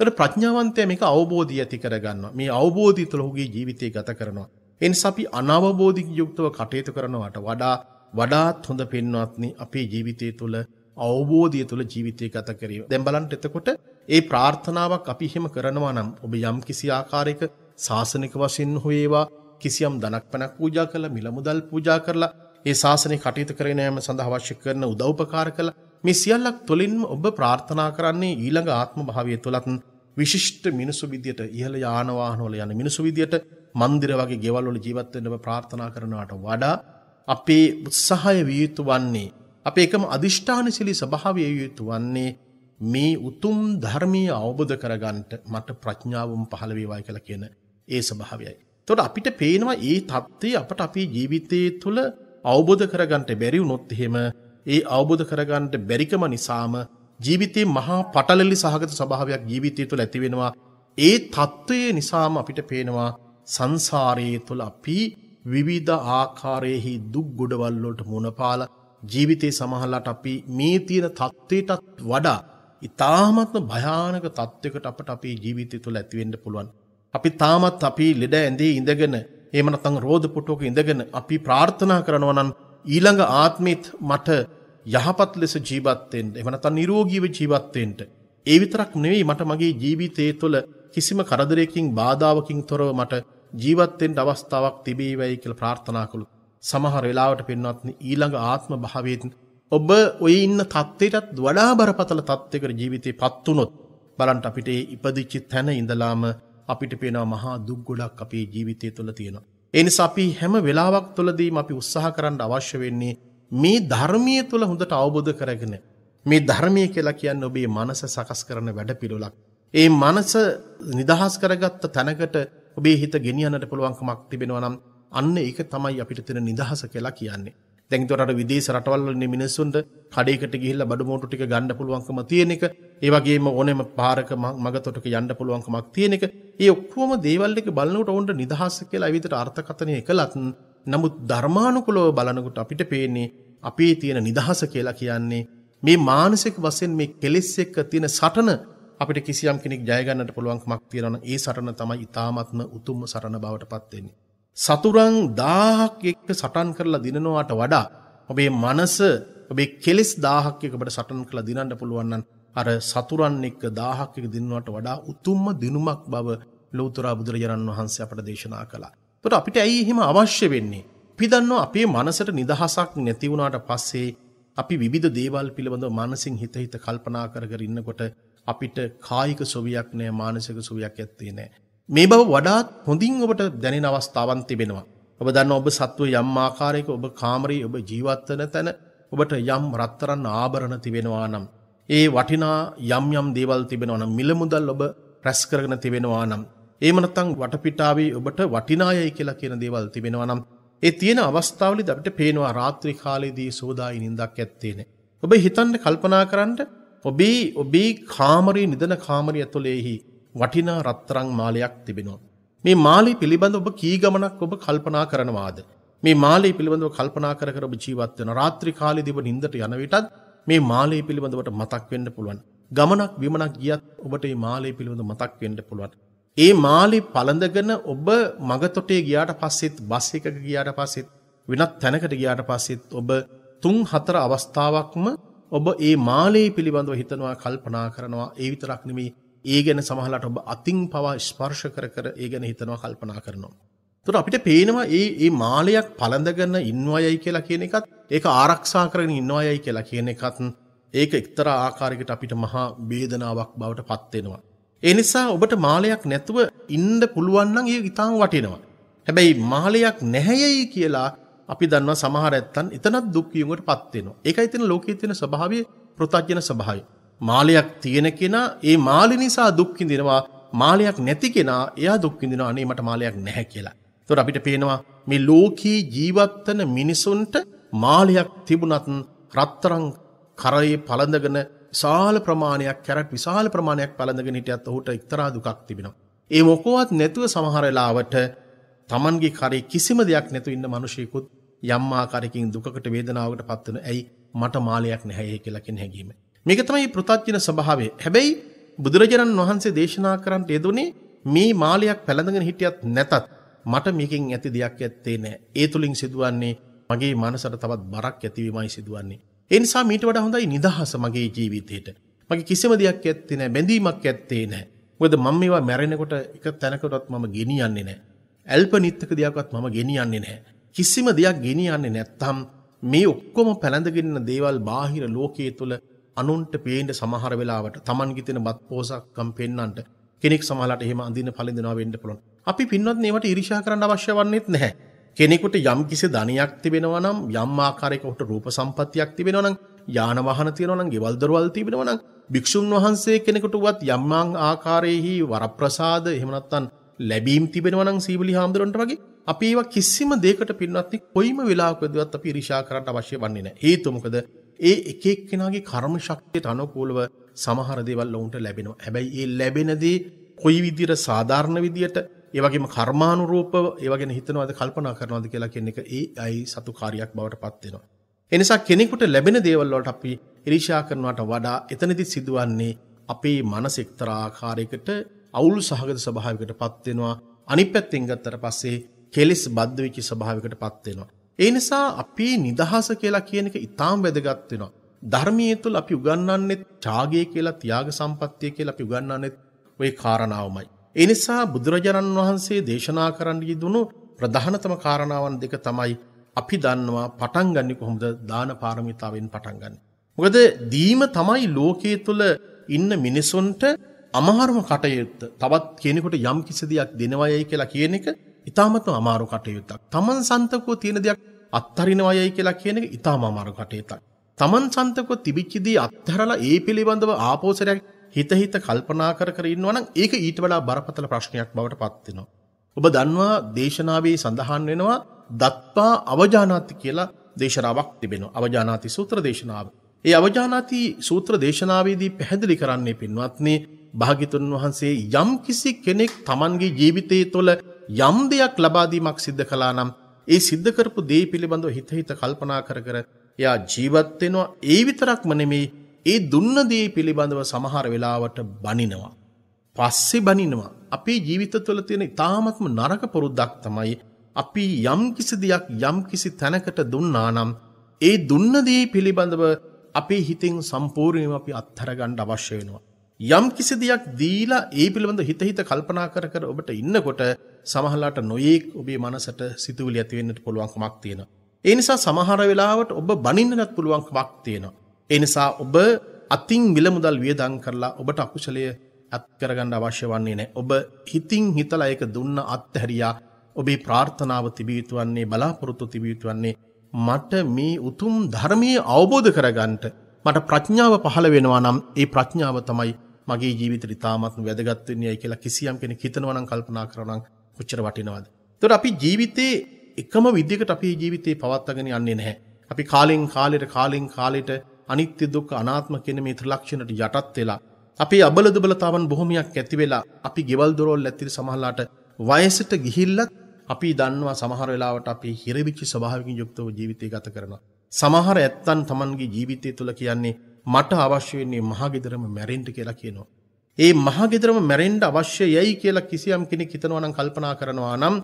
ඒතර ප්‍රඥාවන්තයා මේක අවබෝධය ඇති කරගන්නවා. මේ අවබෝධය තුළ ඔහුගේ ජීවිතය ගත කරනවා. ඒ නිසා අපි අනවබෝධික යුක්තව කටයුතු කරනවට වඩාත් හොඳ පින්වත්නි අපේ ජීවිතය තුළ අවබෝධය තුළ ජීවිතය ගත කිරීම. දැන් බලන්න එතකොට ඒ ප්‍රාර්ථනාවක් අපි එහෙම කරනවා නම් ඔබ යම් කිසි ආකාරයක සාසනික වශයෙන් හොයේවා කිසියම් ධනක් පණක් පූජා කරලා මිල මුදල් පූජා කරලා ඒ ශාසනය කටයුතු කරගෙන යාම සඳහා අවශ්‍ය කරන උදව්පකාර කළා මේ සියල්ලක් තුළින්ම ඔබ ප්‍රාර්ථනා කරන්නේ ඊළඟ ආත්ම භාවය තුලත් විශිෂ්ට මිනිසු විදියට ඉහළ යාන වාහන වල යන මිනිසු විදියට මන්දිර වගේ ගෙවල් වල ජීවත් වෙන්න ඔබ ප්‍රාර්ථනා කරනවට වඩා අපේ උත්සාහය විය යුතු වන්නේ අපේ එකම අදිෂ්ඨානශීලී ස්වභාවය යුතු වන්නේ මේ උතුම් ධර්මීය අවබෝධ කරගන්නට මට ප්‍රඥාවම පහළ වේවායි කියලා කියන ඒ ස්වභාවයයි. එතකොට අපිට පේනවා මේ தත්ත්වය අපට අපේ ජීවිතයේ තුල අවබෝධ කරගන්නට බැරි වුණොත් එහෙම ඒ අවබෝධ කරගන්නට බැරිකම නිසාම ජීවිතේ මහා පටලැලි සහගත ස්වභාවයක් ජීවිතය තුළ ඇති වෙනවා. ඒ தත්ත්වයේ නිසාම අපිට පේනවා සංසාරයේ තුල අපි විවිධ ආකාරයේහි දුක් ගොඩවල් වලට මුහුණ පාලා ජීවිතේ සමහරලාට අපි මේ තියෙන தත්ත්වයටත් වඩා ඉතාමත්ම භයානක තත්වයකට අපට අපේ ජීවිතය තුළ ඇති වෙන්න පුළුවන්. අපි තාමත් අපි ලෙඩ ඇඳේ ඉඳගෙන එහෙම නැත්නම් රෝද පුටුවක ඉඳගෙන අපි ප්‍රාර්ථනා කරනවා නම් ඊළඟ ආත්මෙත් මට යහපත් ලෙස ජීවත් වෙන්න, එහෙම නැත්නම් නිරෝගීව ජීවත් වෙන්න. ඒ විතරක් නෙවෙයි මට මගේ ජීවිතය තුළ කිසිම කරදරයකින් බාධාවකින් තොරව මට ජීවත් වෙන්න අවස්ථාවක් තිබේවයි කියලා ප්‍රාර්ථනා කළොත් සමහර වෙලාවට පින්වත්නි ඊළඟ ආත්ම භාවයෙන් ඔබ ඔය ඉන්න තත්ත්වයටත් වඩා බරපතල තත්ත්වයකට ජීවිතේපත් වුණොත් බලන්න අපිට ඉපදිච්ච තැන ඉඳලාම අපිට පේනවා මහා දුක් ගොඩක් අපේ ජීවිතය තුළ තියෙනවා. ඒ නිසා අපි හැම වෙලාවක් තුළදීම අපි උත්සාහ කරන්න අවශ්‍ය වෙන්නේ මේ ධර්මීය තුළ හොඳට අවබෝධ කරගෙන මේ ධර්මීය කියලා කියන්නේ ඔබේ මනස සකස් කරන වැඩපිළිවෙලක්. ඒ මනස නිදහස් කරගත්ත තැනකට ඔබේ හිත ගෙනියන්නට පුළුවන්කමක් තිබෙනවා නම් අන්න ඒක තමයි අපිට තියෙන නිදහස කියලා කියන්නේ. දැන් ඒතකොට විදේශ රටවල් වල මිනිස්සුන්ට කඩේකට ගිහිල්ලා බඩු මෝට්ටු ටික ගන්න පුළුවන්කම තියෙන එක, ඒ වගේම ඕනෙම පාරක මගතොටක යන්න පුළුවන්කමක් තියෙන එක, ඒ ඔක්කොම දේවල් එක බලනකොට ඕන්ට නිදහස කියලා ඒ විදිහට අර්ථකථනය කළත් නමුත් ධර්මානුකූලව බලනකොට අපිට පේන්නේ අපේ තියෙන නිදහස කියලා කියන්නේ මේ මානසික වශයෙන් මේ කෙලෙස් එක්ක තියෙන සටන අපිට කිසියම් කෙනෙක් ජය ගන්නට පුළුවන්කමක් තියෙනවා නම් ඒ සටන තමයි ඊ타ත්ම උතුම්ම සටන බවට පත් වෙන්නේ. සතුරන් 1000ක් එක්ක සටන් කරලා දිනනවාට වඩා ඔබේ මනස ඔබේ කෙලෙස් 1000ක් එක්ක ඔබට සටන් කරලා දිනන්න පුළුවන් නම් අර සතුරන් එක්ක 1000ක් එක්ක දිනනවාට වඩා උතුම්ම දිනුමක් බව ලෞතර බුදුරජාණන් වහන්සේ අපට දේශනා කළා. ඒකට අපිට ඇයි එහෙම අවශ්‍ය වෙන්නේ? අපි දන්නවා අපේ මනසට නිදහසක් නැති වුණාට පස්සේ අපි විවිධ දේවල් පිළිබඳව මානසින් හිත කල්පනා කර කර ඉන්නකොට අපිට කායික සුවයක් නැහැ, මානසික සුවයක් ඇත්තේ නැහැ. මේ බව වඩාත් හොඳින් ඔබට දැනෙන අවස්ථාවන් තිබෙනවා. ඔබ දන්නවා ඔබ සත්ව යම් ආකාරයක ඔබ කාමරේ ඔබ ජීවත් වෙන තැන ඔබට යම් රත්තරන් ආභරණ තිබෙනවා නම්, ඒ වටිනා යම් දේවල් තිබෙනවා නම්, මිල මුදල් ඔබ රැස් කරගෙන තිබෙනවා නම්, එහෙම නැත්නම් වටපිටාවේ ඔබට වටිනායයි කියලා කියන දේවල් තිබෙනවා නම්, ඒ තියෙන අවස්ථාවලදී අපිට පේනවා රාත්‍රී කාලයේදී සෝදායි නිින්දක් ඇත්තේ නැහැ. ඔබ හිතන්න කල්පනා කරන්න ඔබේ කාමරේ නිදන කාමරය ඇතුළේහි වටිනා රත්තරන් මාලයක් තිබෙනවා. මේ මාලේ පිළිබඳව ඔබ කී ගමනක් ඔබ කල්පනා කරනවාද? මේ මාලේ පිළිබඳව කල්පනා කර කර ඔබ ජීවත් වෙන රාත්‍රී කාලයේදී ඔබ නිින්දට යන විටත් මේ මාලේ පිළිබඳවට මතක් වෙන්න පුළුවන්. ගමනක් විමනක් ගියත් ඔබට මේ මාලේ පිළිබඳව මතක් වෙන්න පුළුවන්. ඒ මාලේ පළඳගෙන ඔබ මගතොටේ ගියාට පස්සෙත්, බස් එකක ගියාට පස්සෙත්, වෙනත් තැනකට ගියාට පස්සෙත් ඔබ 3-4 අවස්ථාවක්ම ඔබ ඒ මාලේ පිළිබඳව හිතනවා, කල්පනා කරනවා. ඒ විතරක් නෙමෙයි, ඒ ගැන සමහරලාට ඔබ අතින් පවා ස්පර්ශ කර කර ඒ ගැන හිතනවා, කල්පනා කරනවා. ඒතර අපිට පේනවා මේ මාලයක් පළඳගෙන ඉන්නවයයි කියලා කියන එකත්, ඒක ආරක්ෂා කරගෙන ඉන්නවයයි කියලා කියන එකත්, ඒක එක්තරා ආකාරයකට අපිට මහා වේදනාවක් බවට පත් වෙනවා. ඒ නිසා ඔබට මාලයක් නැතුව ඉන්න පුළුවන් නම් ඒක ඉතාම වටිනවා. හැබැයි මාලයක් නැහැයයි කියලා අපි දන්නවා සමහර ඇත්තන් එතනත් දුක් විඳිනකොටපත් වෙනවා. ඒකයි තියෙන ලෝකයේ තියෙන ස්වභාවය, පෘථග්ජන ස්වභාවය. මාලයක් තියෙන කෙනා ඒ මාළි නිසා දුක් විඳිනවා. මාලයක් නැති කෙනා එයා දුක් විඳිනවා, අනේ මට මාලයක් නැහැ කියලා. ඒතකොට අපිට පේනවා මේ ලෝකී ජීවත් වෙන මිනිසුන්ට මාලයක් තිබුණත් රත්තරන් කරේ පළඳගෙන විශාල ප්‍රමාණයක්, කැරට් විශාල ප්‍රමාණයක් පළඳගෙන හිටියත් ඔහුට එක්තරා දුකක් තිබෙනවා. ඒ මොකවත් නැතුව සමහර වෙලාවට Tamanගේ කරේ කිසිම දෙයක් නැතුව ඉන්න මිනිසෙකුත් යම් ආකාරයකින් දුකකට, වේදනාවකට පත් වෙන. ඇයි? මට මාලයක් නැහැ කියලා කියන හැඟීම. මේක තමයි පෘථග්ජන ස්වභාවය. හැබැයි බුදුරජාණන් වහන්සේ දේශනා කරන්නට යෙදුනේ මේ මාලයක් පැලඳගෙන හිටියත් නැතත් මට මේකෙන් ඇති දෙයක් ඇත්තේ නැහැ. ඒ තුලින් සිදුවන්නේ මගේ මනසට තවත් බරක් ඇතිවීමයි සිදුවන්නේ. ඒ නිසා මීට වඩා හොඳයි නිදහස මගේ ජීවිතේට. මගේ කිසිම දෙයක් ඇත්තේ නැහැ, බැඳීමක් ඇත්තේ නැහැ. මොකද මම මේවා මැරෙනකොට එක තැනකටවත් මම ගෙනියන්නේ නැහැ. අල්පනිත්‍යක දෙයක්වත් මම ගෙනියන්නේ නැහැ. කිසිම දෙයක් ගෙනියන්නේ නැත්තම් මේ ඔක්කොම පැලඳගෙන ඉන්න දේවල් බාහිර ලෝකයේ තුල අනුන්ට පේන්න සමහර වෙලාවට Tamanගේ තියෙන බත් පෝසක්කම් පෙන්නන්නට කෙනෙක් සමහරලාට එහෙම අඳින පළඳිනවා වෙන්න පුළුවන්. අපි පින්වත්නි ඒවට ඊර්ෂ්‍යා කරන්න අවශ්‍ය වන්නේත් නැහැ. කෙනෙකුට යම් කිසි ධනයක් තිබෙනවා නම් යම් ආකාරයකට රූප සම්පත්තියක් තිබෙනවා නම් යාන වාහන තියෙනවා නම් ගෙවල් දොරවල් තිබෙනවා නම් භික්ෂුන් වහන්සේ කෙනෙකුටවත් යම් ආකාරයේහි වරප්‍රසාද එහෙම නැත්නම් ලැබීම් තිබෙනවා නම් සීවලි හාමුදුරන්ට වගේ අපි ඒවා කිසිම දෙයකට පින්වත්නි කොයිම වෙලාවකදවත් අපි ඉරිෂා කරන්න අවශ්‍ය වන්නේ නැහැ. හේතුව මොකද? ඒ එක එක්කෙනාගේ කර්ම ශක්තියට අනුකූලව සමහර දේවල් ඔවුන්ට ලැබෙනවා. හැබැයි ඒ ලැබෙන දේ කොයි විදිහට සාධාරණ විදිහට ඒ වගේම කර්මානුරූපව ඒව ගැන හිතනවාද කල්පනා කරනවාද කියලා කියන එක ඒ අයි සතු කාර්යයක් බවට පත් වෙනවා. ඒ නිසා කෙනෙකුට ලැබෙන දේවල් වලට අපි ඉරිෂා කරනවට වඩා එතනදී සිදුවන්නේ අපේ මනස එක්තරා ආකාරයකට අවුල් සහගත ස්වභාවයකට පත් වෙනවා. අනිත් පැත්තෙන් ගත්තට පස්සේ කෙලෙස් බද්ධ වෙච්ච ස්වභාවයකට පත් වෙනවා. ඒ නිසා අපි නිදහස කියලා කියන එක ඊටාම් වැදගත් වෙනවා. ධර්මයේ තුල අපි උගන්වන්නේ ත්‍යාගය කියලා, ත්‍යාග සම්පත්තිය කියලා අපි උගන්වන්නේ ওই කාරණාවමයි. ඒ නිසා බුදුරජාණන් වහන්සේ දේශනා කරන්න යෙදුණු ප්‍රධානතම කාරණාවන් දෙක තමයි අපි දන්නවා පටන් ගන්නේ කොහොමද? දාන පාරමිතාවෙන් පටන් ගන්න. මොකද දීම තමයි ලෝකයේ තුල ඉන්න මිනිසුන්ට අමාරුම කටයුත්ත. තවත් කෙනෙකුට යම් කිසි දෙයක් දෙනවයයි කියලා කියන එක ඊටාමත් අමාරු කටයුත්තක්. තමන් සන්තකෝ තියෙන දෙයක් අත්හරිනවයයි කියලා කියන එක ඊටාම අමාරු කටයුත්තක්. තමන් සන්තකෝ තිබිච්ච දේ අත්හැරලා ඒ පිළිබඳව ආපෝසරයක් හිත කල්පනා කර ඉන්නවා නම් ඒක ඊට වඩා බරපතල ප්‍රශ්නයක් බවට පත් වෙනවා. ඔබ දන්නවා දේශනාවේ සඳහන් වෙනවා දත්පා අවජානාති කියලා දේශනාවක් තිබෙනවා. අවජානාති සූත්‍ර දේශනාව. ඒ අවජානාති සූත්‍ර දේශනාවේදී පැහැදිලි කරන්නේ පින්වත්නි භාග්‍යතුන් වහන්සේ යම් කිසි කෙනෙක් Tamanගේ ජීවිතයේ තුළ යම් දෙයක් ලබා දීමක් සිද්ධ කළා නම් ඒ සිද්ධ කරපු දේ පිළිබඳව හිත කල්පනා කර එයා ජීවත් වෙනවා. ඒ විතරක්ම නෙමෙයි ඒ දුන්න දේ පිළිබඳව සමහර වෙලාවට බනිනවා. පස්සේ බනිනවා. අපේ ජීවිත තුළ තියෙන ඉතාමත්ම නරක පුරුද්දක් තමයි අපි යම් කිසි දෙයක් යම් කිසි තැනකට දුන්නා නම් ඒ දුන්න දේ පිළිබඳව අපේ හිතෙන් සම්පූර්ණයෙන්ම අපි අත්හැර ගන්න අවශ්‍ය වෙනවා. යම් කිසි දෙයක් දීලා ඒ පිළිබඳව හිත කල්පනා කර ඔබට ඉන්නකොට සමහරලාට නොයේක් ඔබේ මනසට සිතුවිලි ඇති වෙන්නට පුළුවන්කමක් තියෙනවා. ඒ නිසා සමහර වෙලාවට ඔබ බනින්නත් පුළුවන්කමක් තියෙනවා. ඒ නිසා ඔබ අතින් මිල මුදල් වියදම් කරලා ඔබට අකුසලයේ අත් කරගන්න අවශ්‍ය වන්නේ නැහැ. ඔබ හිතින් හිතලා ඒක දුන්න අත්හැරියා. ඔබේ ප්‍රාර්ථනාව තිබිය යුතු වන්නේ බලාපොරොත්තු තිබිය යුතු වන්නේ මට මේ උතුම් ධර්මයේ අවබෝධ කරගන්නට මට ප්‍රඥාව පහළ වෙනවා නම් ඒ ප්‍රඥාව තමයි මගේ ජීවිතේ ඉතාමත් වැදගත් වෙන්නේ කියලා කිසියම් කෙනෙක් හිතනවා නම් කල්පනා කරනවා නම් කොච්චර වටිනවද? ඒතකොට අපි ජීවිතේ එකම විදිහකට අපේ ජීවිතේ පවත්වාගෙන යන්නේ නැහැ. අපි කාලෙන් කාලෙට අනිත්‍ය දුක්ඛ අනාත්ම කියන මේ ත්‍රිලක්ෂණයට යටත් වෙලා අපි අබල දුබලතාවන් බොහොමයක් ඇති වෙලා අපි ගෙවල් දොරවල් ඇතුළේ සමහරලාට වයසට ගිහිල්ලත් අපි දන්නවා සමහර වෙලාවට අපි හිරවිච්ච ස්වභාවකින් යුක්තව ජීවිතය ගත කරනවා. සමහර ඇත්තන් Tamanගේ ජීවිතය තුළ කියන්නේ මට අවශ්‍ය වෙන්නේ මහගෙදරම මැරෙන්න කියලා කියනවා. ඒ මහගෙදරම මැරෙන්න අවශ්‍ය යයි කියලා කිසියම් කෙනෙක් හිතනවා නම් කල්පනා කරනවා නම්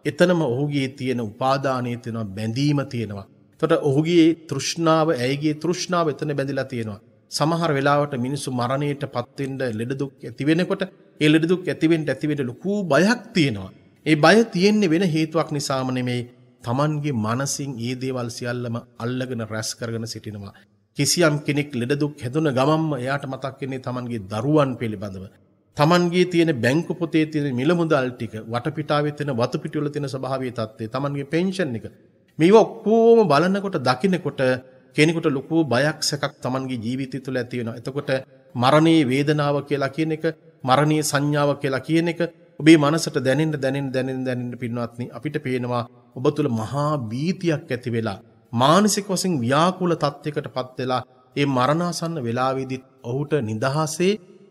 එතනම ඔහුගේ තියෙන උපාදානයේ තියෙන බැඳීම තියෙනවා. එතකොට ඔහුගේ තෘෂ්ණාව, ඇයිගේ තෘෂ්ණාව එතන බැඳිලා තියෙනවා. සමහර වෙලාවට මිනිස්සු මරණයට පත් වෙන්න ලෙඩ දුක් ඇති වෙනකොට ඒ ලෙඩ දුක් ඇති වෙන්න ලොකු බයක් තියෙනවා. ඒ බය තියෙන්නේ වෙන හේතුවක් නිසාම නෙමෙයි. Tamanගේ මනසින් ඒ දේවල් සියල්ලම අල්ලගෙන රැස් කරගෙන සිටිනවා. කිසියම් කෙනෙක් ලෙඩ දුක් හැදුන ගමන්ම එයාට මතක් වෙන්නේ Tamanගේ දරුවන් පිළිබඳව. Tamanගේ තියෙන බැංකු පොතේ තියෙන මිල මුදල් ටික, වටපිටාවේ තියෙන වතු පිටි වල තියෙන ස්වභාවීය තත්ත්වය, Tamanගේ පෙන්ෂන් එක. මේව ඔක්කොම බලනකොට දකින්නකොට කෙනෙකුට ලොකු බයක් සැකක් Tamanගේ ජීවිතය තුළ ඇති වෙනවා. එතකොට මරණයේ වේදනාව කියලා කියන එක, මරණීය සංඥාව කියලා කියන එක ඔබේ මනසට දැනෙන්න පින්වත්නි අපිට පේනවා ඔබ තුළ මහා භීතියක් ඇති වෙලා මානසික වශයෙන් ව්‍යාකූල තත්යකටපත් වෙලා ඒ මරණාසන්න වේලාවේදී ඔහුට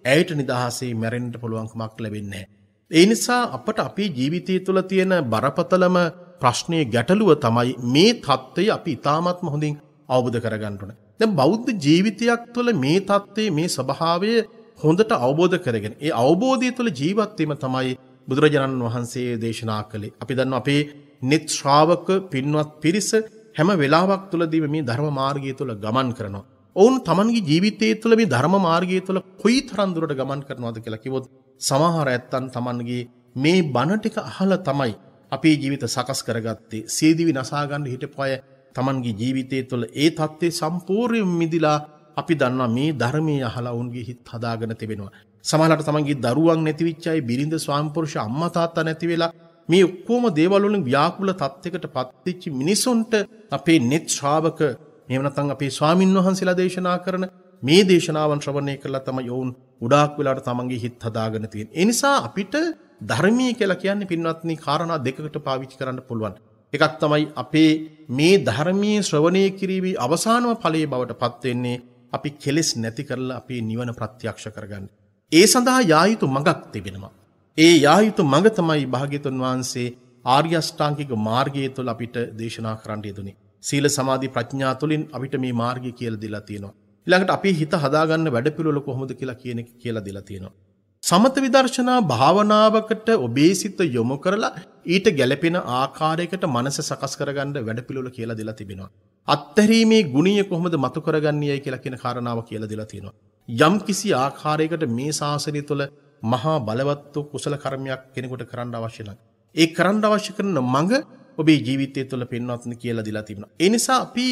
ඇයට නිදහසේ මැරෙන්න පුළුවන්කමක් ලැබෙන්නේ නැහැ. ඒ නිසා අපට අපේ ජීවිතය තුළ තියෙන බරපතලම ප්‍රශ්නයේ ගැටලුව තමයි මේ தත්ත්වය අපි ඉතාමත්ම හොඳින් අවබෝධ කරගන්න ඕනේ. දැන් බෞද්ධ ජීවිතයක් තුළ මේ தත්ත්වයේ මේ ස්වභාවය හොඳට අවබෝධ කරගෙන ඒ අවබෝධය තුළ ජීවත් වීම තමයි බුදුරජාණන් වහන්සේ දේශනා කළේ. අපි දන්නවා අපේ නිත් ශ්‍රාවක පින්වත් පිරිස හැම වෙලාවක් තුළදීම මේ ධර්ම මාර්ගය තුළ ගමන් කරනවා. ඔවුන් Tamanගේ ජීවිතයේ තුළ මේ ධර්ම මාර්ගය තුළ කොයිතරම් දුරට ගමන් කරනවද කියලා කිව්වොත් සමහර ඇත්තන් Tamanගේ මේ බණ ටික අහලා තමයි අපේ ජීවිත සකස් කරගත්තේ. සීදිවි නසා ගන්න හිටපු අය Tamanගේ ජීවිතයේ තුළ ඒ தත්ත්වේ සම්පූර්ණයෙන් මිදිලා අපි දන්නවා මේ ධර්මයේ අහලා වුන්ගේ හිත හදාගෙන තිබෙනවා. සමහරවිට තමන්ගේ දරුවන් නැති වෙච්ච අය, බිරිඳ ස්වාමිපුරුෂ අම්මා තාත්තා නැති වෙලා මේ ඔක්කොම දේවල් වලින් ව්‍යාකූල තත්යකට පත්වෙච්ච මිනිසුන්ට අපේ net ශ්‍රාවක එහෙම නැත්නම් අපේ ස්වාමින් වහන්සේලා දේශනා කරන මේ දේශනාවන් ශ්‍රවණය කළා තමයි යෝන් උඩාක් වෙලාට තමන්ගේ හිත හදාගෙන තියෙන්නේ. ඒ නිසා අපිට ධර්මීය කියලා කියන්නේ පින්වත්නි කාරණා දෙකකට පාවිච්චි කරන්න පුළුවන්. එකක් තමයි අපේ මේ ධර්මීය ශ්‍රවණය කිරීමේ අවසානම ඵලයේ බවට පත් වෙන්නේ අපි කෙලෙස් නැති කරලා අපේ නිවන ප්‍රත්‍යක්ෂ කරගන්න. ඒ සඳහා යා යුතු මඟක් තිබෙනවා. ඒ යා යුතු මඟ තමයි භාග්‍යතුන් වහන්සේ ආර්ය අෂ්ටාංගික මාර්ගය තුළ අපිට දේශනා කරන්න යෙදුනේ. සීල සමාධි ප්‍රඥා තුළින් අපිට මේ මාර්ගය කියලා දීලා තියෙනවා. ඊළඟට අපේ හිත හදාගන්න වැඩපිළිවෙල කොහොමද කියලා කියන එක කියලා දීලා තියෙනවා. සමත විදර්ශනා භාවනාවකට ඔබේ සිත යොමු කරලා ඊට ගැළපෙන ආකාරයකට මනස සකස් කරගන්න වැඩපිළිවෙල කියලා දීලා තිබෙනවා. අත්හැරීමේ ගුණය කොහොමද මතු කරගන්නේයි කියලා කියන කාරණාව කියලා දීලා තියෙනවා. යම් කිසි ආකාරයකට මේ ශාසනය තුළ මහා බලවත් වූ කුසල කර්මයක් කෙනෙකුට කරන්න අවශ්‍ය නම් ඒ කරන්න අවශ්‍ය කරන මඟ ඔබේ ජීවිතය තුළ පෙන්වත්නි කියලා දීලා තිබෙනවා. ඒ නිසා අපි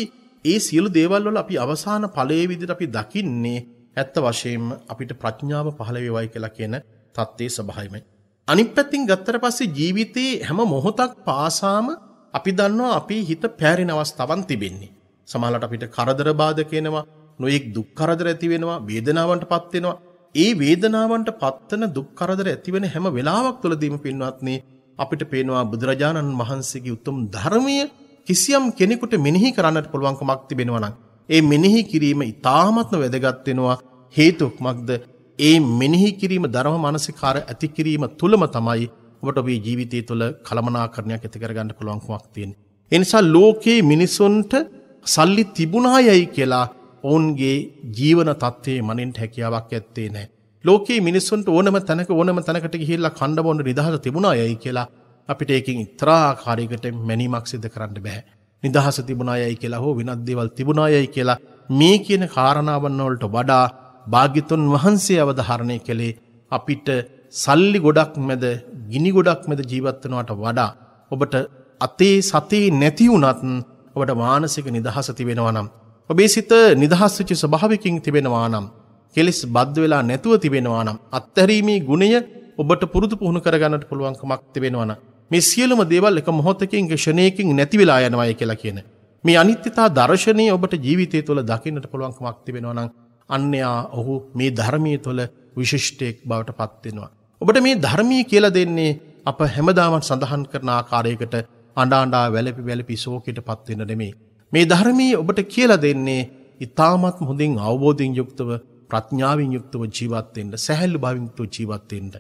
ඒ සියලු දේවල් වල අපි අවසාන ඵලයේ විදිහට අපි දකින්නේ ඇත්ත වශයෙන්ම අපිට ප්‍රඥාව පහළ වේවයි කියලා කියන தත්ත්වයේ ස්වභාවයයි. අනිත් පැත්තෙන් ගත්තට පස්සේ ජීවිතේ හැම මොහොතක් පාසාම අපි දන්නවා අපේ හිත පැහැරෙන අවස්ථාවන් තිබෙන්නේ. සමහරවිට අපිට කරදර බාධක එනවා, නොයෙක් දුක් කරදර ඇති වෙනවා, වේදනාවන්ටපත් වෙනවා. ඒ වේදනාවන්ට පත්වන දුක් කරදර ඇති වෙන හැම වෙලාවක් තුළදීම පින්වත්නි අපිට පේනවා බුදුරජාණන් වහන්සේගේ උතුම් ධර්මයේ කිසියම් කෙනෙකුට මෙනෙහි කරන්නට පුළුවන්කමක් තිබෙනවා නම් ඒ මෙනෙහි කිරීම ඉතාමත්ම වැදගත් වෙනවා. හේතුවක් මක්ද ඒ මෙනෙහි කිරීම ධර්ම මානසිකාර ඇති කිරීම තුලම තමයි ඔබට ඔබේ ජීවිතය තුළ කලමනාකරණයක් ඇති කරගන්න පුළුවන්කමක් තියෙන්නේ. ඒ නිසා ලෝකේ මිනිසුන්ට සල්ලි තිබුණායයි කියලා ඔවුන්ගේ ජීවන තත්ත්වයේ මනින්ට හැකියාවක් ඇත්තේ නැහැ. ලෝකේ මිනිසුන්ට ඕනම තැනකට ගිහිල්ලා කන්න බොන්න නිදහස තිබුණායයි කියලා අපිට ඒකෙන් ඉතරා ආකාරයකට මැනීමක් සිදු කරන්න බෑ. නිදහස තිබුණායයි කියලා හෝ වෙනත් දේවල් තිබුණායයි කියලා මේ කියන කාරණාවන් වලට වඩා භාග්‍යතුන් වහන්සේ අවධාරණය කළේ අපිට සල්ලි ගොඩක් මැද ගිනි ගොඩක් මැද ජීවත් වෙනවට වඩා ඔබට අතේ සතේ නැති වුණත් ඔබට මානසික නිදහස තිබෙනවා නම් ඔබේ සිත නිදහස් වෙච්ච ස්වභාවයකින් තිබෙනවා නම් කෙලෙස් බද්ධ වෙලා නැතුව තිබෙනවා නම් අත්හැරීමේ ගුණය ඔබට පුරුදු පුහුණු කරගන්නට පුළුවන්කමක් තිබෙනවා නම් මේ සියලුම දේවල් එක මොහොතකින් ක්ෂණයකින් නැති වෙලා යනවායි කියලා කියන මේ අනිත්‍යතා දර්ශනය ඔබට ජීවිතය තුළ දකින්නට පුළුවන්කමක් තිබෙනවා නම් අන්‍යයා ඔහු මේ ධර්මයේ තුළ විශිෂ්ටයෙක් බවට පත් වෙනවා. ඔබට මේ ධර්මයේ කියලා දෙන්නේ අප හැමදාම සඳහන් කරන ආකාරයකට අඬා වැළපි ශෝකයට පත් වෙන්න නෙමෙයි. මේ ධර්මයේ ඔබට කියලා දෙන්නේ ඊ타මත් හොඳින් අවබෝධයෙන් යුක්තව ප්‍රඥාවෙන් යුක්තව ජීවත් වෙන්න, සැහැල්ලු භාවයෙන් යුක්තව ජීවත් වෙන්න.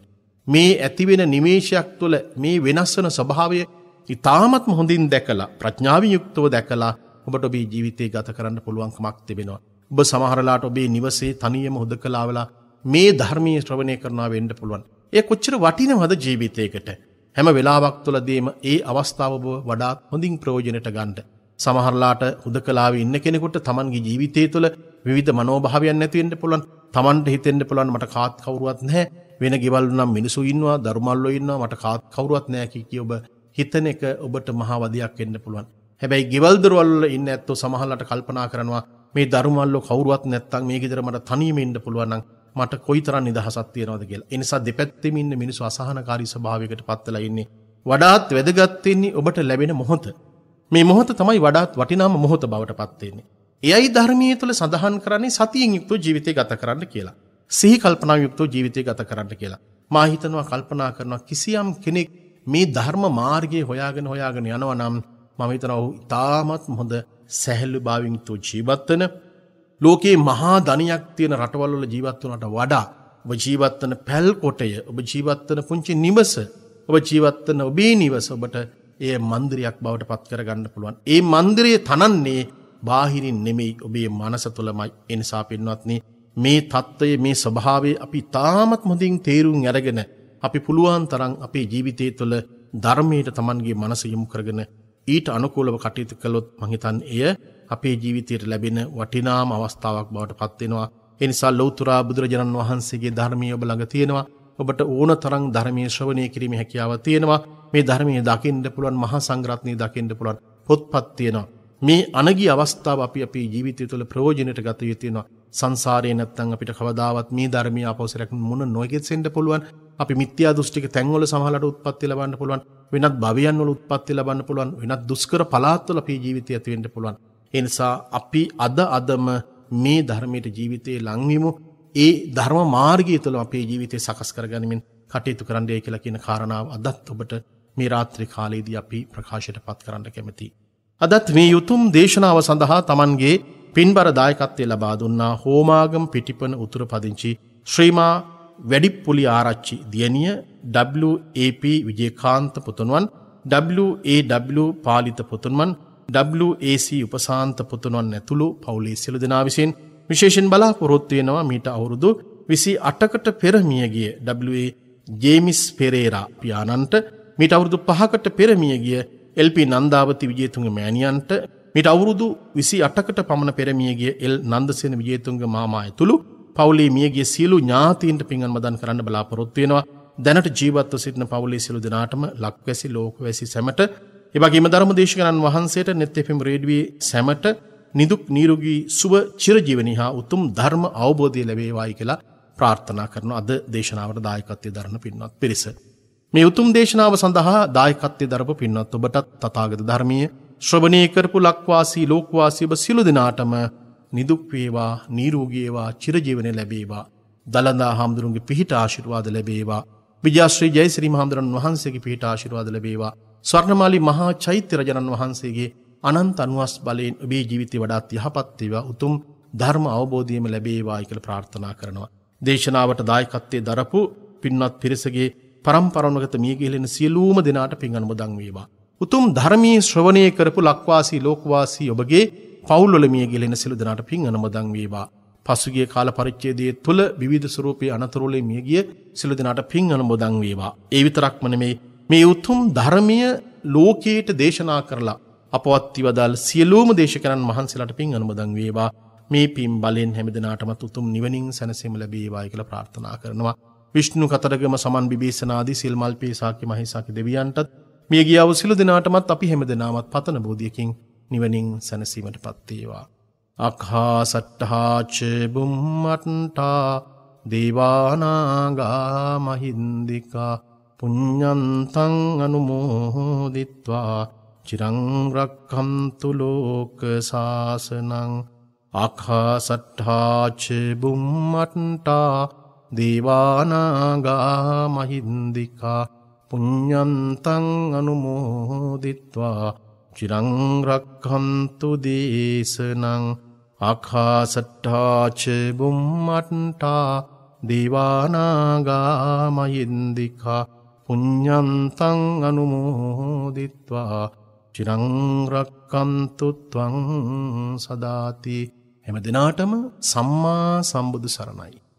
මේ ඇතිවෙන නිමේෂයක් තුළ මේ වෙනස් වෙන ස්වභාවය ඊ타මත්ම හොඳින් දැකලා ප්‍රඥාවෙන් යුක්තව දැකලා ඔබට ඔබේ ජීවිතය ගත කරන්න පුළුවන්කමක් තිබෙනවා. ඔබ සමහරලාට ඔබේ නිවසේ තනියම හුදකලා වෙලා මේ ධර්මයේ ශ්‍රවණය කරනවා වෙන්න පුළුවන්. ඒ කොච්චර වටිනවද ජීවිතයකට? හැම වෙලාවක් තුළදීම ඒ අවස්ථාව ඔබ වඩා හොඳින් ප්‍රයෝජනට ගන්න. සමහරලාට හුදකලාවේ ඉන්න කෙනෙකුට Tamanගේ ජීවිතය තුළ විවිධ මනෝභාවයන් නැති වෙන්න පුළුවන්. Tamanට හිතෙන්න පුළුවන් මට කාත් කවුරුවත් නැහැ. වෙන ගෙවල් නම් මිනිස්සු ඉන්නවා, දරුමල්ලෝ ඉන්නවා, මට කාත් කවුරුවත් නැහැ කිය ඔබ හිතන එක ඔබට මහා වදයක් වෙන්න පුළුවන්. හැබැයි ගෙවල් දරුවල් වල ඉන්න ඇත්තෝ සමහරලාට කල්පනා කරනවා මේ දරුමල්ලෝ කවුරුවත් නැත්තම් මේ ගෙදර මට තනියම ඉන්න පුළුවන් නම් මට කොයිතරම් නිදහසක් තියනවද කියලා. ඒ නිසා දෙපැත්තෙම ඉන්න මිනිස්සු අසහනකාරී ස්වභාවයකට පත් වෙලා ඉන්නේ. වඩාත් වැදගත් වෙන්නේ ඔබට ලැබෙන මොහොත. මේ මොහොත තමයි වඩාත් වටිනාම මොහොත බවට පත් වෙන්නේ. එයයි ධර්මයේ තුල සඳහන් කරන්නේ සතියෙන් යුක්තව ජීවිතය ගත කරන්න කියලා. සිහි කල්පනාවෙන් යුක්තව ජීවිතය ගත කරන්න කියලා. මා හිතනවා කල්පනා කරනවා කිසියම් කෙනෙක් මේ ධර්ම මාර්ගයේ හොයාගෙන යනවා නම් මම හිතනවා ඔහු ඉතාමත් හොඳ සැහැල්ලු භාවයෙන් යුක්තව ජීවත් වෙන ලෝකේ මහා ධනියක් තියෙන රටවල් වල ජීවත් වුණාට වඩා ඔබ ජීවත් වෙන පැල් කොටය, ඔබ ජීවත් වෙන පුංචි නිවස, ඔබ ජීවත් වෙන ඔබේ නිවස ඔබට ඒ මන්දිරයක් බවට පත් කරගන්න පුළුවන්. ඒ මන්දිරයේ තනන්නේ බාහිරින් නෙමෙයි ඔබේ මනස තුළමයි. ඒ නිසා පින්වත්නි මේ தত্ত্বය මේ ස්වභාවය අපි තාමත් හොඳින් තේරුම් අරගෙන අපි පුළුවන් තරම් අපේ ජීවිතය තුළ ධර්මයට Tamanගේ මනස යොමු කරගෙන ඊට අනුකූලව කටයුතු කළොත් මං හිතන්නේ එය අපේ ජීවිතයට ලැබෙන වටිනාම අවස්ථාවක් බවට පත් වෙනවා. ඒ නිසා ලෞතර බුදුරජාණන් වහන්සේගේ ධර්මයේ ඔබ ළඟ තියෙනවා. ඔබට ඕන තරම් ධර්මයේ ශ්‍රවණය කිරීමේ හැකියාව තියෙනවා. මේ ධර්මයේ දකින්න පුළුවන්, මහා සංඝරත්නය දකින්න පුළුවන් පොත්පත් තියෙනවා. මේ අනගී අවස්ථාව අපි අපේ ජීවිතය තුළ ප්‍රයෝජනයට ගත යුතු වෙනවා. සංසාරේ නැත්තම් අපිට කවදාවත් මේ ධර්මීය අපෝසරයක් මොන නොයෙකෙත් වෙන්න පුළුවන්. අපි මිත්‍යා දෘෂ්ටික තැන්වල සමහරකට උත්පත්ති ලබන්න පුළුවන්. වෙනත් භවයන් වල උත්පත්ති ලබන්න පුළුවන්. වෙනත් දුෂ්කර පළාත්වල අපේ ජීවිතය ඇති වෙන්න පුළුවන්. ඒ නිසා අපි අදම මේ ධර්මයට ජීවිතේ ලංවෙමු. ඒ ධර්ම මාර්ගය තුළ අපේ ජීවිතය සකස් කරගනිමින් කටයුතු කරන්නයි කියලා කියන කාරණාව අදත් ඔබට මේ රාත්‍රී කාලයේදී අපි ප්‍රකාශයට පත් කරන්න කැමැතියි. අදත් මේ යුතුම් දේශනාව සඳහා Tamanගේ පින්බර දායකත්වය ලබා දුන්නා හෝමාගම පිටිපන උතුර පදිංචි ශ්‍රීමා වැඩිප්පුලි ආරච්චි දියණිය WAP විජේකාන්ත පුතුණුවන් WAW පාලිත පුතුණුවන් WAC උපසාන්ත පුතුණුවන් ඇතුළු පවුලේ සියලු දෙනා විසින් විශේෂයෙන් බලාපොරොත්තු වෙනවා මීට අවුරුදු 28කට පෙර මිය ගිය WA ජේමිස් පෙරේරා පියාණන්ට මීට අවුරුදු 5කට පෙර මිය ගිය LP නන්දාවති විජේතුංග මෑණියන්ට මීට අවුරුදු 28කට පමණ පෙර මිය ගිය L නන්දසේන විජේතුංග මාමා ඇතුළු පවුලේ මියගිය සියලු ඥාතීන්ට පින් අනුමෝදන් කරන්න බලාපොරොත්තු වෙනවා. දැනට ජීවත්ව සිටින පවුලේ සියලු දෙනාටම ලක්වැසි ලෝකවැසි සැමට ඒ වගේම ධර්මදේශකයන්න් වහන්සේට net FM රේඩියෝයේ සැමට නිදුක් නිරෝගී සුව චිරජීවනී හා උතුම් ධර්ම අවබෝධය ලැබේවායි කියලා ප්‍රාර්ථනා කරන අද දේශනාවට දායකත්වයේ දරන පින්වත් පිරිස. මේ උතුම් දේශනාව සඳහා දායකත්වයේ දරපු පින්වත් ඔබටත් තථාගත ධර්මයේ ශ්‍රවණය කරපු ලක්වාසී ලෝකවාසී ඔබ සියලු දෙනාටම නිදුක් වේවා නිරෝගී වේවා චිරජීවනයේ ලැබේවා. දලඳා හාමුදුරුවන්ගේ පිහිට ආශිර්වාද ලැබේවා. විජයශ්‍රී ජයශ්‍රී මහඳුරන් වහන්සේගේ පිහිට ආශිර්වාද ලැබේවා. ස්වර්ණමාලි මහා චෛත්‍ය රජනන් වහන්සේගේ අනන්ත අනුවස් බලයෙන් ඔබේ ජීවිතය වඩාත් යහපත් වේවා. උතුම් ධර්ම අවබෝධයම ලැබේවායි කියලා ප්‍රාර්ථනා කරනවා. දේශනාවට දායකත්වයේ දරපු පින්වත් පිරිසගේ පරම්පරාවකට මිය ගිහින් සියලුම දෙනාට පින් අනුමෝදන් වේවා. උතුම් ධර්මයේ ශ්‍රවණය කරපු ලක්වාසී ලෝකවාසී ඔබගේ පවුල්වල මිය ගිහින් සියලු දෙනාට පින් අනුමෝදන් වේවා. පසුගිය කාල පරිච්ඡේදයේ තුල විවිධ ස්වරූපී අනතුරුලේ මිය ගිය සියලු දෙනාට පින් අනුමෝදන් වේවා. ඒ විතරක්ම නෙමෙයි මේ උතුම් ධර්මීය ලෝකයට දේශනා කරලා අපවත් වදාළ සියලුම දේශකයන්න් වහන්සේලාට පින් අනුමෝදන් වේවා. මේ පින් බලෙන් හැමදෙනාටම උතුම් නිවනින් සැනසීම ලැබේවායි කියලා ප්‍රාර්ථනා කරනවා. විෂ්ණු කතරගම සමන් බිබේසන ආදී සිල්මල් පේසාකි මහේසාකි දෙවියන්ටත් මිය ගියා වූ සියලු දෙනාටමත් අපි හැමදෙනාමත් පතන බෝධියකින් නිවනින් සැනසීමටපත් වේවා. අක්ඛාසට්ඨා ච බුම්මට්ඨා දේවානාගා මහින්దికා පුඤ්ඤන්තං අනුමෝදිත්වා චිරං රක්ඛන්තු ලෝක සාසනං. ආකාසට්ඨා ච බුම්මට්ඨා දේවානාගා මහින්దికා පුඤ්ඤන්තං අනුමෝදිත්වා චිරං රක්ඛන්තු දේශනං. ආකාසට්ඨා ච බුම්මට්ඨා දේවානාගා මහින්దికා පුඤ්ඤන්තං අනුමෝදිත්වා චිරං රක්ඛන්තු ත්වං සදාති. හැම දිනාටම සම්මා සම්බුදු සරණයි.